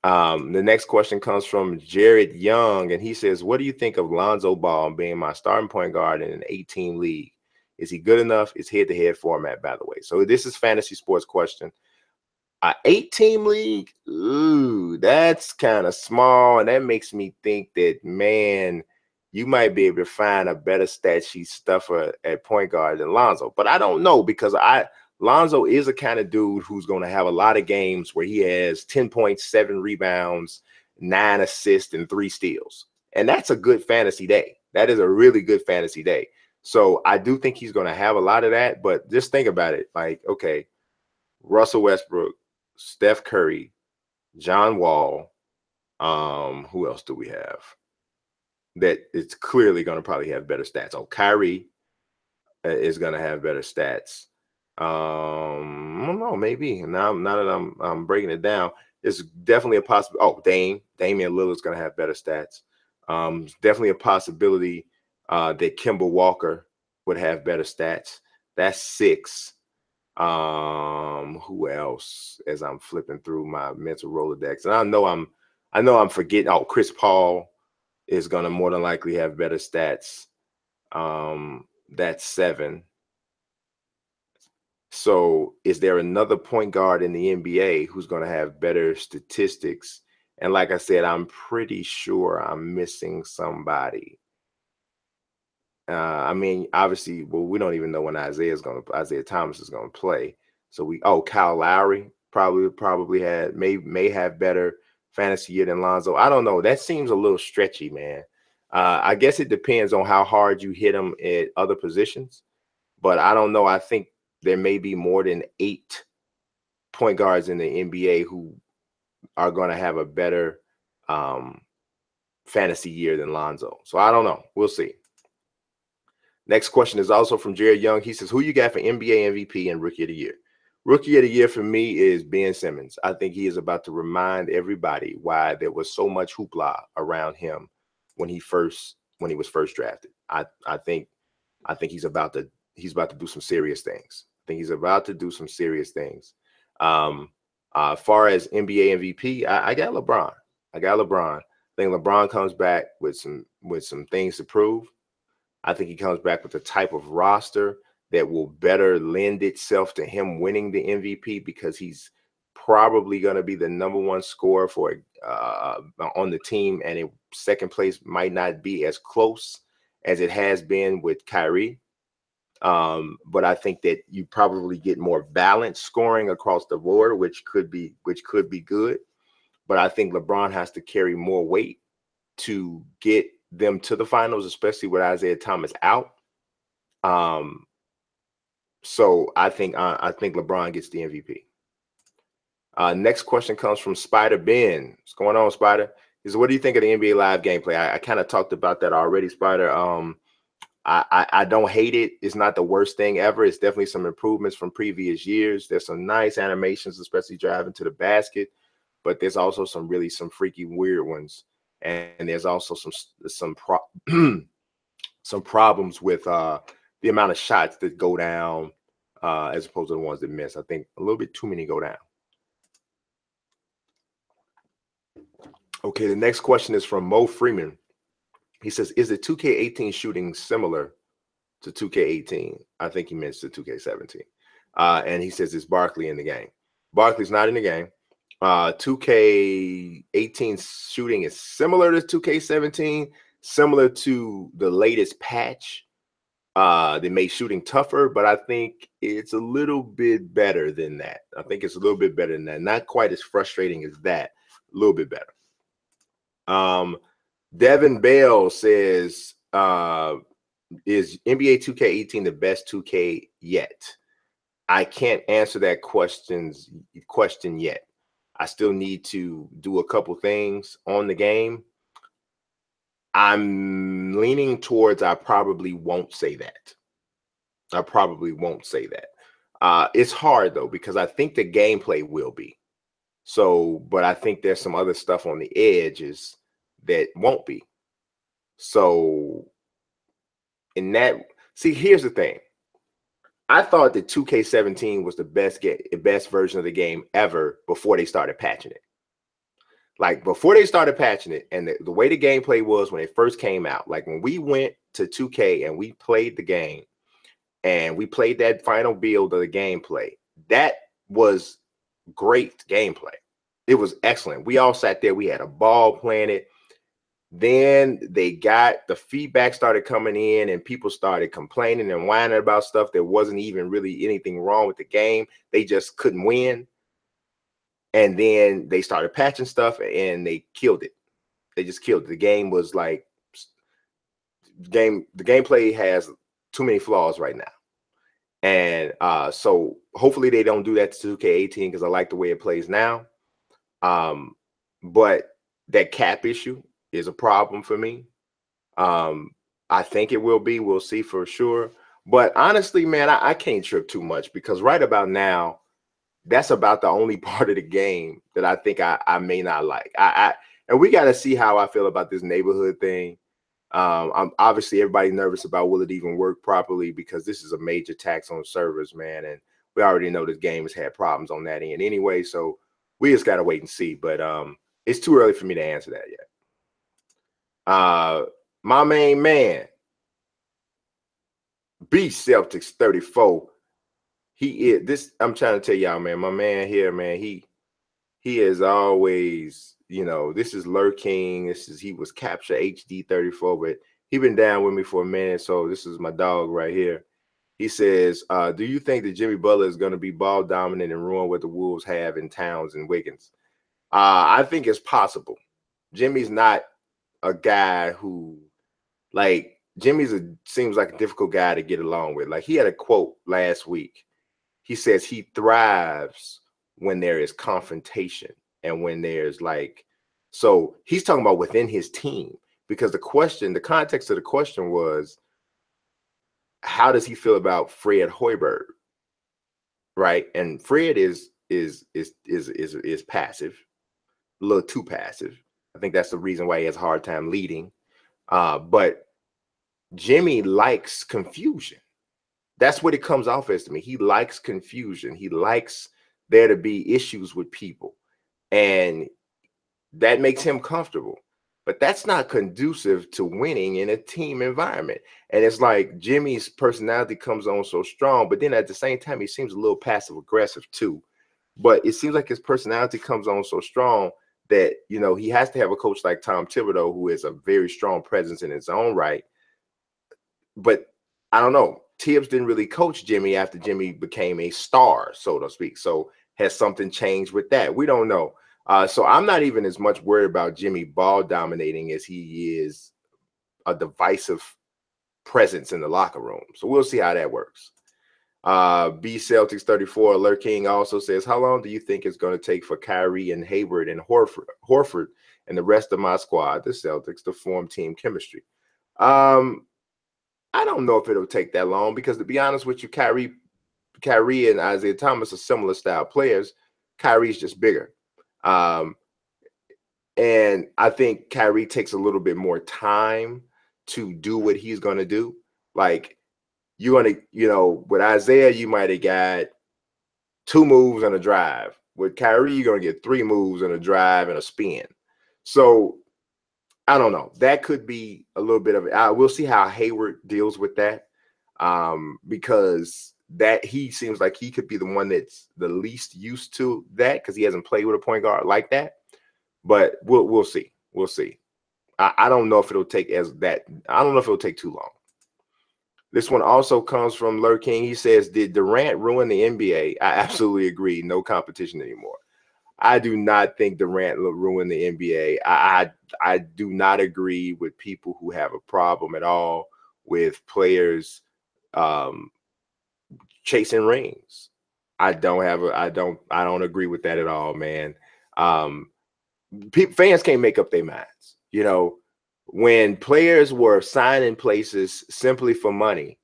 The next question comes from Jared Young, and he says, what do you think of Lonzo Ball being my starting point guard in an 8-team league? Is he good enough? It's head-to-head format, by the way. So this is fantasy sports question. An 8-team league, ooh, that's kind of small, and that makes me think that, man, you might be able to find a better stat sheet stuffer at point guard than Lonzo. But I don't know, because Lonzo is a kind of dude who's going to have a lot of games where he has 10 points, 7 rebounds, 9 assists, and 3 steals. And that's a good fantasy day. That is a really good fantasy day. So I do think he's going to have a lot of that. But just think about it. Like, okay, Russell Westbrook, Steph Curry, John Wall. Who else do we have that is clearly going to probably have better stats? Oh, Kyrie is going to have better stats. I don't know, maybe. Now that I'm breaking it down, it's definitely a possibility. Oh, Damian Lillard's going to have better stats. Definitely a possibility that Kemba Walker would have better stats. That's 6. Who else? As I'm flipping through my mental Rolodex, and I know I'm forgetting. Oh, Chris Paul is going to more than likely have better stats. That's 7. So is there another point guard in the NBA who's going to have better statistics? And like I said, I'm pretty sure I'm missing somebody. I mean, obviously, well, we don't even know when Isaiah Thomas is going to play. So Kyle Lowry probably may have better fantasy year than Lonzo. I don't know. That seems a little stretchy, man. I guess it depends on how hard you hit them at other positions, but I don't know. I think there may be more than 8 point guards in the NBA who are going to have a better fantasy year than Lonzo. So I don't know. We'll see. Next question is also from Jared Young. He says, who you got for NBA MVP and Rookie of the Year? Rookie of the Year for me is Ben Simmons. I think he is about to remind everybody why there was so much hoopla around him when he was first drafted. I think he's about to do some serious things. I think he's about to do some serious things. As far as NBA MVP, I got LeBron. I think LeBron comes back with some things to prove. I think he comes back with a type of roster that will better lend itself to him winning the MVP, because he's probably going to be the #1 scorer for on the team, and second place might not be as close as it has been with Kyrie. But I think that you probably get more balanced scoring across the board, which could be good. But I think LeBron has to carry more weight to get them to the finals, especially with Isaiah Thomas out. So I think LeBron gets the MVP. Next question comes from Spider Ben. What's going on, Spider? He says, what do you think of the NBA Live gameplay? I kind of talked about that already, Spider. I don't hate it. It's not the worst thing ever. It's definitely some improvements from previous years. There's some nice animations, especially driving to the basket, but there's also some freaky weird ones. And there's also some problems with the amount of shots that go down as opposed to the ones that miss. I think a little bit too many go down. Okay, the next question is from Mo Freeman. He says, is the 2K18 shooting similar to 2K18? I think he meant to 2K17. And he says, is Barkley in the game? Barkley's not in the game. 2K18 shooting is similar to 2K17, similar to the latest patch. They made shooting tougher, but I think it's a little bit better than that. Not quite as frustrating as that. A little bit better. Devin Bell says, is NBA 2K18 the best 2K yet? I can't answer that question yet. I still need to do a couple things on the game. I'm leaning towards I probably won't say that. It's hard though, because I think the gameplay will be. So, but I think there's some other stuff on the edges that won't be. So, here's the thing. I thought that 2K17 was the best version of the game ever before they started patching it. Like before they started patching it, and the way the gameplay was when it first came out, like when we went to 2K and we played the game and we played that final build of the gameplay, that was great gameplay. It was excellent. We all sat there. We had a ball playing it. Then the feedback started coming in and people started complaining and whining about stuff that wasn't even really anything wrong with the game. They just couldn't win. And then they started patching stuff and they killed it. They just killed it. The game was like, the gameplay has too many flaws right now. And so hopefully they don't do that to 2K18, because I like the way it plays now. But that cap issue is a problem for me. I think it will be. We'll see for sure. But honestly, man, I can't trip too much, because right about now, that's about the only part of the game that I think I may not like. And we got to see how I feel about this neighborhood thing. I'm obviously everybody nervous about will it even work properly, because this is a major tax on servers, man. And we already know this game has had problems on that end anyway. So we just got to wait and see. But it's too early for me to answer that yet. My main man, Beast Celtics 34. He is this. I'm trying to tell y'all, man. My man here, man. He is always, this is lurking. He was Capture HD 34, but he been down with me for a minute. So this is my dog right here. He says, do you think that Jimmy Butler is going to be ball dominant and ruin what the Wolves have in Towns and Wiggins? I think it's possible. Jimmy's not a guy who, like, seems like a difficult guy to get along with. Like, he had a quote last week. He says he thrives when there is confrontation and when there's like So he's talking about within his team, because the context of the question was, how does he feel about Fred Hoiberg, right? And Fred is passive, a little too passive. I think that's the reason why he has a hard time leading. But Jimmy likes confusion. That's what it comes off as to me. He likes confusion. He likes there to be issues with people, and that makes him comfortable. But that's not conducive to winning in a team environment. And it's like Jimmy's personality comes on so strong, but then at the same time, he seems a little passive aggressive too. But it seems like his personality comes on so strong that, you know, he has to have a coach like Tom Thibodeau, who is a very strong presence in his own right. But I don't know. Tibbs didn't really coach Jimmy after Jimmy became a star, so to speak. So has something changed with that? We don't know. So I'm not even as much worried about Jimmy ball dominating as he is a divisive presence in the locker room. So we'll see how that works. B Celtics 34 Alert King also says, how long do you think it's going to take for Kyrie and Hayward and Horford and the rest of my squad, the Celtics, to form team chemistry? I don't know if it'll take that long, because to be honest with you, Kyrie and Isaiah Thomas are similar style players. Kyrie's just bigger. And I think Kyrie takes a little bit more time to do what he's going to do. Like, you're going to, you know, with Isaiah, you might have got 2 moves and a drive. With Kyrie, you're going to get 3 moves and a drive and a spin. So I don't know. That could be a little bit of it. We'll see how Hayward deals with that, because that he seems like he could be the one that's the least used to that, because he hasn't played with a point guard like that. But we'll see. We'll see. I don't know if it'll take I don't know if it'll take too long. This one also comes from Lur King. He says, did Durant ruin the NBA? I absolutely agree. No competition anymore. I do not think Durant ruined the NBA. I do not agree with people who have a problem at all with players chasing rings. I don't agree with that at all, man. Fans can't make up their minds. You know, when players were signing places simply for money,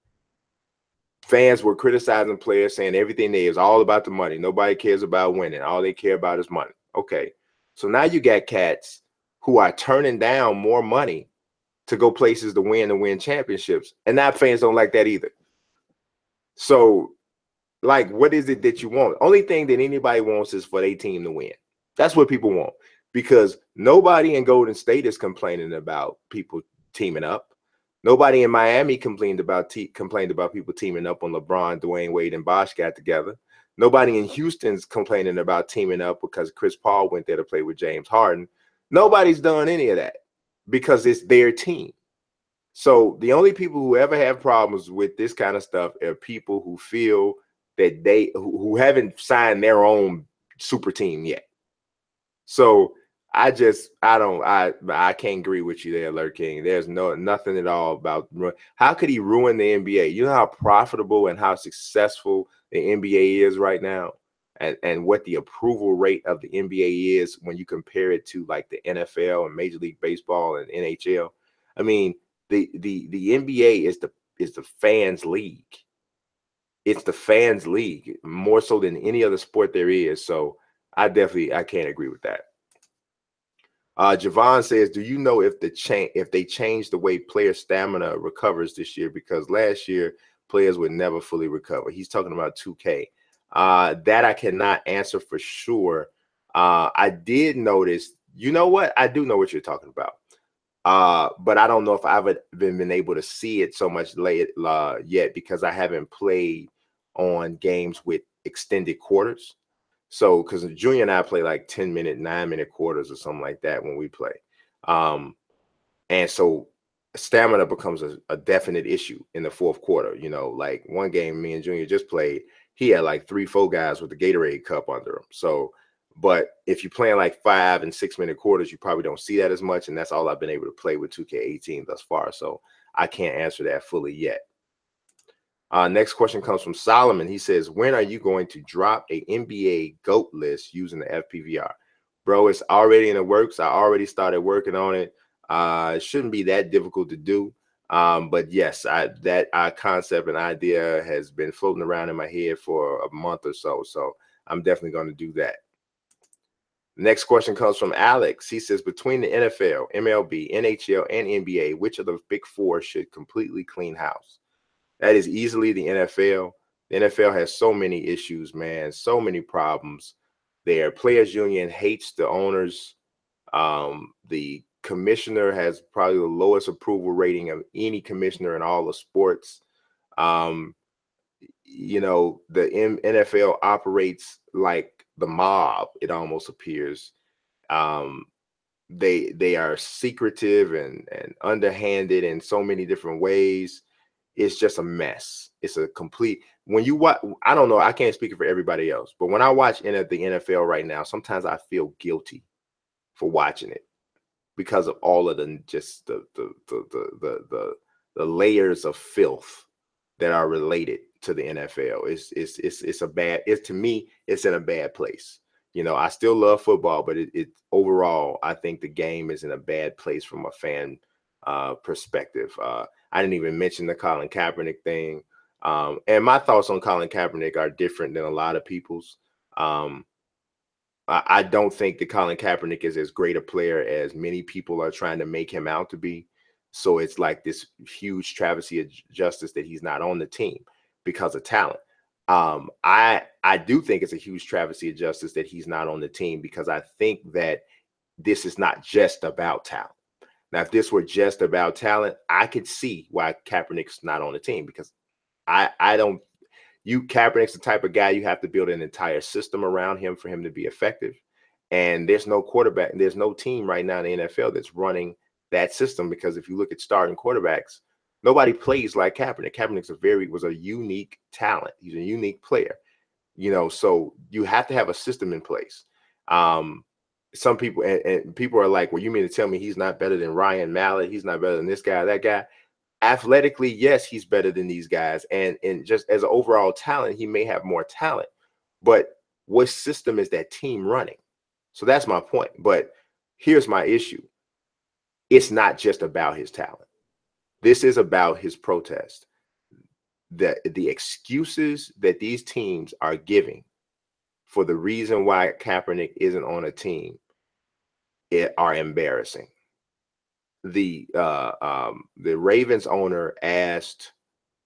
fans were criticizing players, saying everything there is all about the money. Nobody cares about winning. All they care about is money. Okay. So now you got cats who are turning down more money to go places to win championships. And now fans don't like that either. So, like, what is it that you want? Only thing that anybody wants is for their team to win. That's what people want, because nobody in Golden State is complaining about people teaming up. Nobody in Miami complained about people teaming up when LeBron, Dwayne Wade, and Bosh got together. Nobody in Houston's complaining about teaming up because Chris Paul went there to play with James Harden. Nobody's done any of that because it's their team. So the only people who ever have problems with this kind of stuff are people who feel that who haven't signed their own super team yet. So I can't agree with you there, Lurk King. There's nothing at all about how could he ruin the NBA? You know how profitable and how successful the NBA is right now, and what the approval rate of the NBA is when you compare it to like the NFL and Major League Baseball and NHL. I mean, the NBA is the fans' league. It's the fans' league more so than any other sport there is. So I can't agree with that. Javon says, do you know if they changed the way player stamina recovers this year? Because last year players would never fully recover. He's talking about 2K. That I cannot answer for sure. I did notice, you know what? I do know what you're talking about. But I don't know if I've been able to see it so much yet, because I haven't played on games with extended quarters. So, because Junior and I play like 10-minute, 9-minute quarters or something like that when we play. And so stamina becomes a definite issue in the fourth quarter. You know, like one game me and Junior just played, he had like 3-4 guys with the Gatorade cup under him. So, but if you're playing like 5- and 6-minute quarters, you probably don't see that as much. And that's all I've been able to play with 2K18 thus far. So I can't answer that fully yet. Next question comes from Solomon. He says, when are you going to drop a NBA GOAT list using the FPVR? bro, it's already in the works. I already started working on it. It shouldn't be that difficult to do. But yes, that concept and idea has been floating around in my head for a month or so. So I'm definitely going to do that. Next question comes from Alex. He says, between the NFL, MLB, NHL, and NBA, which of the big four should completely clean house? That is easily the NFL. The NFL has so many issues, man, so many problems. Their players union hates the owners. The commissioner has probably the lowest approval rating of any commissioner in all of sports. You know, the NFL operates like the mob, it almost appears. They are secretive and underhanded in so many different ways. It's just a mess. It's a complete, when you watch, I don't know, I can't speak for everybody else, but when I watch the NFL right now, sometimes I feel guilty for watching it because of all of the just the layers of filth that are related to the NFL. It's a bad, to me, it's in a bad place. You know, I still love football, but it overall, I think the game is in a bad place from a fan perspective. I didn't even mention the Colin Kaepernick thing. And my thoughts on Colin Kaepernick are different than a lot of people's. I don't think that Colin Kaepernick is as great a player as many people are trying to make him out to be. So it's like this huge travesty of justice that he's not on the team because of talent. I do think it's a huge travesty of justice that he's not on the team because I think that this is not just about talent. Now, if this were just about talent, I could see why Kaepernick's not on the team because I don't. Kaepernick's the type of guy you have to build an entire system around him for him to be effective. And there's no quarterback, there's no team right now in the NFL that's running that system because if you look at starting quarterbacks, nobody plays like Kaepernick. Kaepernick's was a unique talent. He's a unique player, you know, so you have to have a system in place. Some people and people are like, well, you mean to tell me he's not better than Ryan Mallett? He's not better than this guy, that guy? Athletically, yes, he's better than these guys. And just as an overall talent, he may have more talent. But what system is that team running? So that's my point. But here's my issue. It's not just about his talent. This is about his protest. The excuses that these teams are giving for the reason why Kaepernick isn't on a team are embarrassing. The Ravens owner asked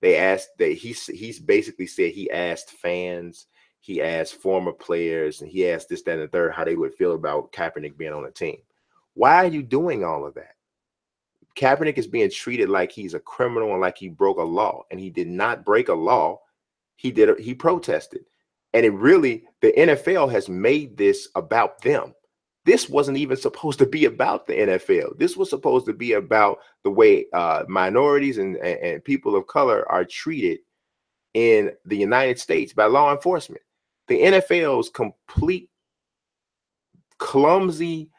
that he's basically said he asked fans, he asked former players, and he asked this, that, and the third how they would feel about Kaepernick being on the team. Why are you doing all of that? Kaepernick is being treated like he's a criminal and like he broke a law, and he did not break a law. He protested. And the NFL has made this about them. This wasn't even supposed to be about the NFL. This was supposed to be about the way minorities and people of color are treated in the United States by law enforcement. The NFL's complete clumsy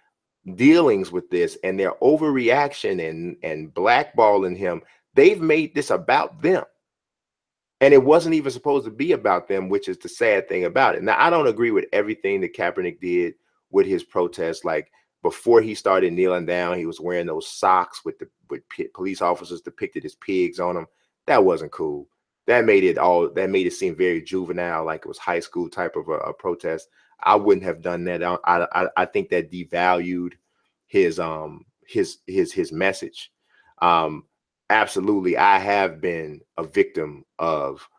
dealings with this and their overreaction and blackballing him, they've made this about them. And it wasn't even supposed to be about them, which is the sad thing about it. Now, I don't agree with everything that Kaepernick did with his protest. Like before he started kneeling down, he was wearing those socks with police officers depicted as pigs on them. That wasn't cool. That made it seem very juvenile, like it was high school type of a protest. I wouldn't have done that. I think that devalued his message. Absolutely, I have been a victim of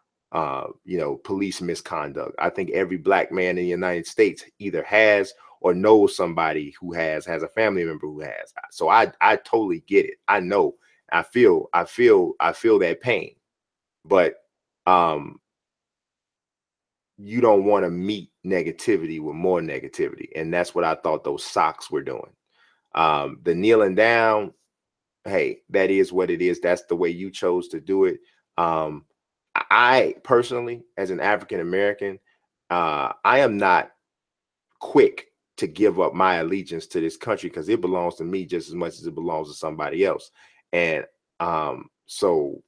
police misconduct. I think every black man in the United States either has or knows somebody who has a family member who has. So I totally get it. I know. I feel that pain. But you don't want to meet negativity with more negativity. And that's what I thought those socks were doing. The kneeling down, hey, that is what it is. That's the way you chose to do it. I personally, as an African American, I am not quick to give up my allegiance to this country because it belongs to me just as much as it belongs to somebody else. And so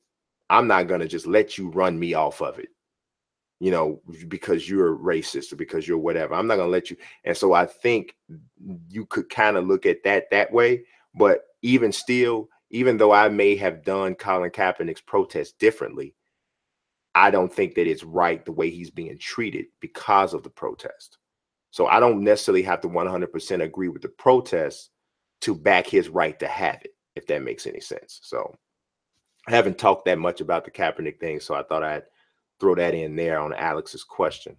I'm not going to just let you run me off of it. you know, because you're racist or because you're whatever. I'm not going to let you. And so I think you could kind of look at that way. But even still, even though I may have done Colin Kaepernick's protest differently, I don't think that it's right the way he's being treated because of the protest. So I don't necessarily have to 100% agree with the protest to back his right to have it, if that makes any sense. So I haven't talked that much about the Kaepernick thing, so I thought I'd throw that in there on Alex's question.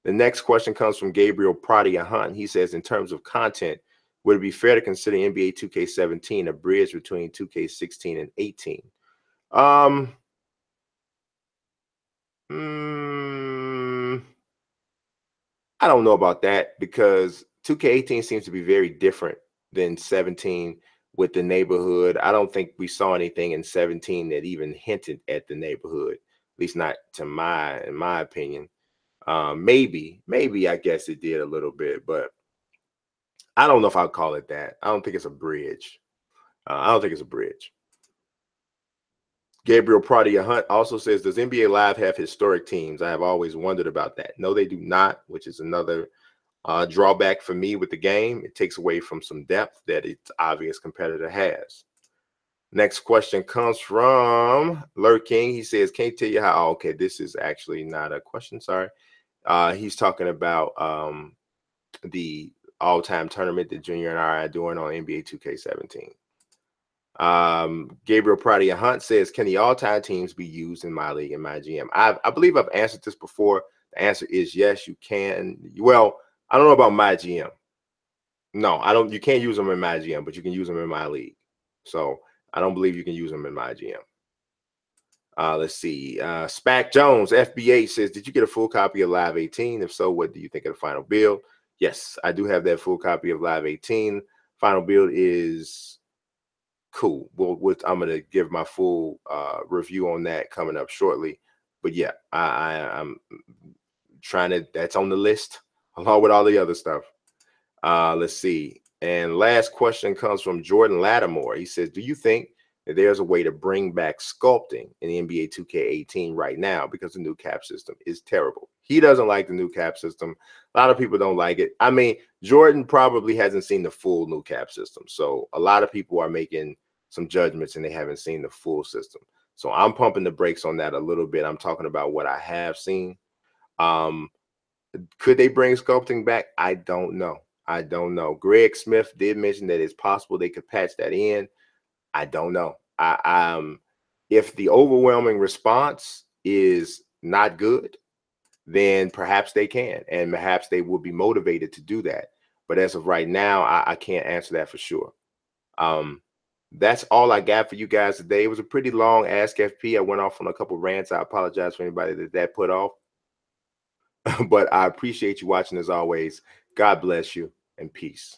The next question comes from Gabriel Pradia Hunt. He says, in terms of content, would it be fair to consider NBA 2K17 a bridge between 2K16 and 18? I don't know about that because 2K18 seems to be very different than 17 with the neighborhood. I don't think we saw anything in 17 that even hinted at the neighborhood, at least not to in my opinion. Maybe I guess it did a little bit, but I don't know if I'd call it that. I don't think it's a bridge. I don't think it's a bridge. Gabriel Pradia Hunt also says, does NBA Live have historic teams? I have always wondered about that. No, they do not, which is another drawback for me with the game. It takes away from some depth that its obvious competitor has. Next question comes from Lur King. He says, can't tell you how, okay, this is actually not a question, sorry. He's talking about the all-time tournament that Junior and I are doing on NBA 2K17. Gabriel Pradia Hunt says, can the all-time teams be used in my league and my GM? I believe I've answered this before. The answer is yes, you can. Well, I don't know about my GM. No, I don't. You can't use them in my GM, but you can use them in my league. So I don't believe you can use them in my GM. Let's see. Spac Jones, FBA says, did you get a full copy of Live 18? If so, what do you think of the final build? Yes, I do have that full copy of Live 18. Final build is cool. I'm going to give my full review on that coming up shortly. But yeah, I'm trying to, that's on the list along with all the other stuff. Let's see. And last question comes from Jordan Lattimore. He says, do you think that there's a way to bring back sculpting in the NBA 2K18 right now because the new cap system is terrible? He doesn't like the new cap system. A lot of people don't like it. I mean, Jordan probably hasn't seen the full new cap system. So a lot of people are making some judgments and they haven't seen the full system. So I'm pumping the brakes on that a little bit. I'm talking about what I have seen. Could they bring sculpting back? I don't know. I don't know. Greg Smith did mention that it's possible they could patch that in. I don't know. If the overwhelming response is not good, then perhaps they can, and perhaps they will be motivated to do that. But as of right now, I can't answer that for sure. That's all I got for you guys today. It was a pretty long Ask FP. I went off on a couple rants. I apologize for anybody that put off. But I appreciate you watching as always. God bless you and peace.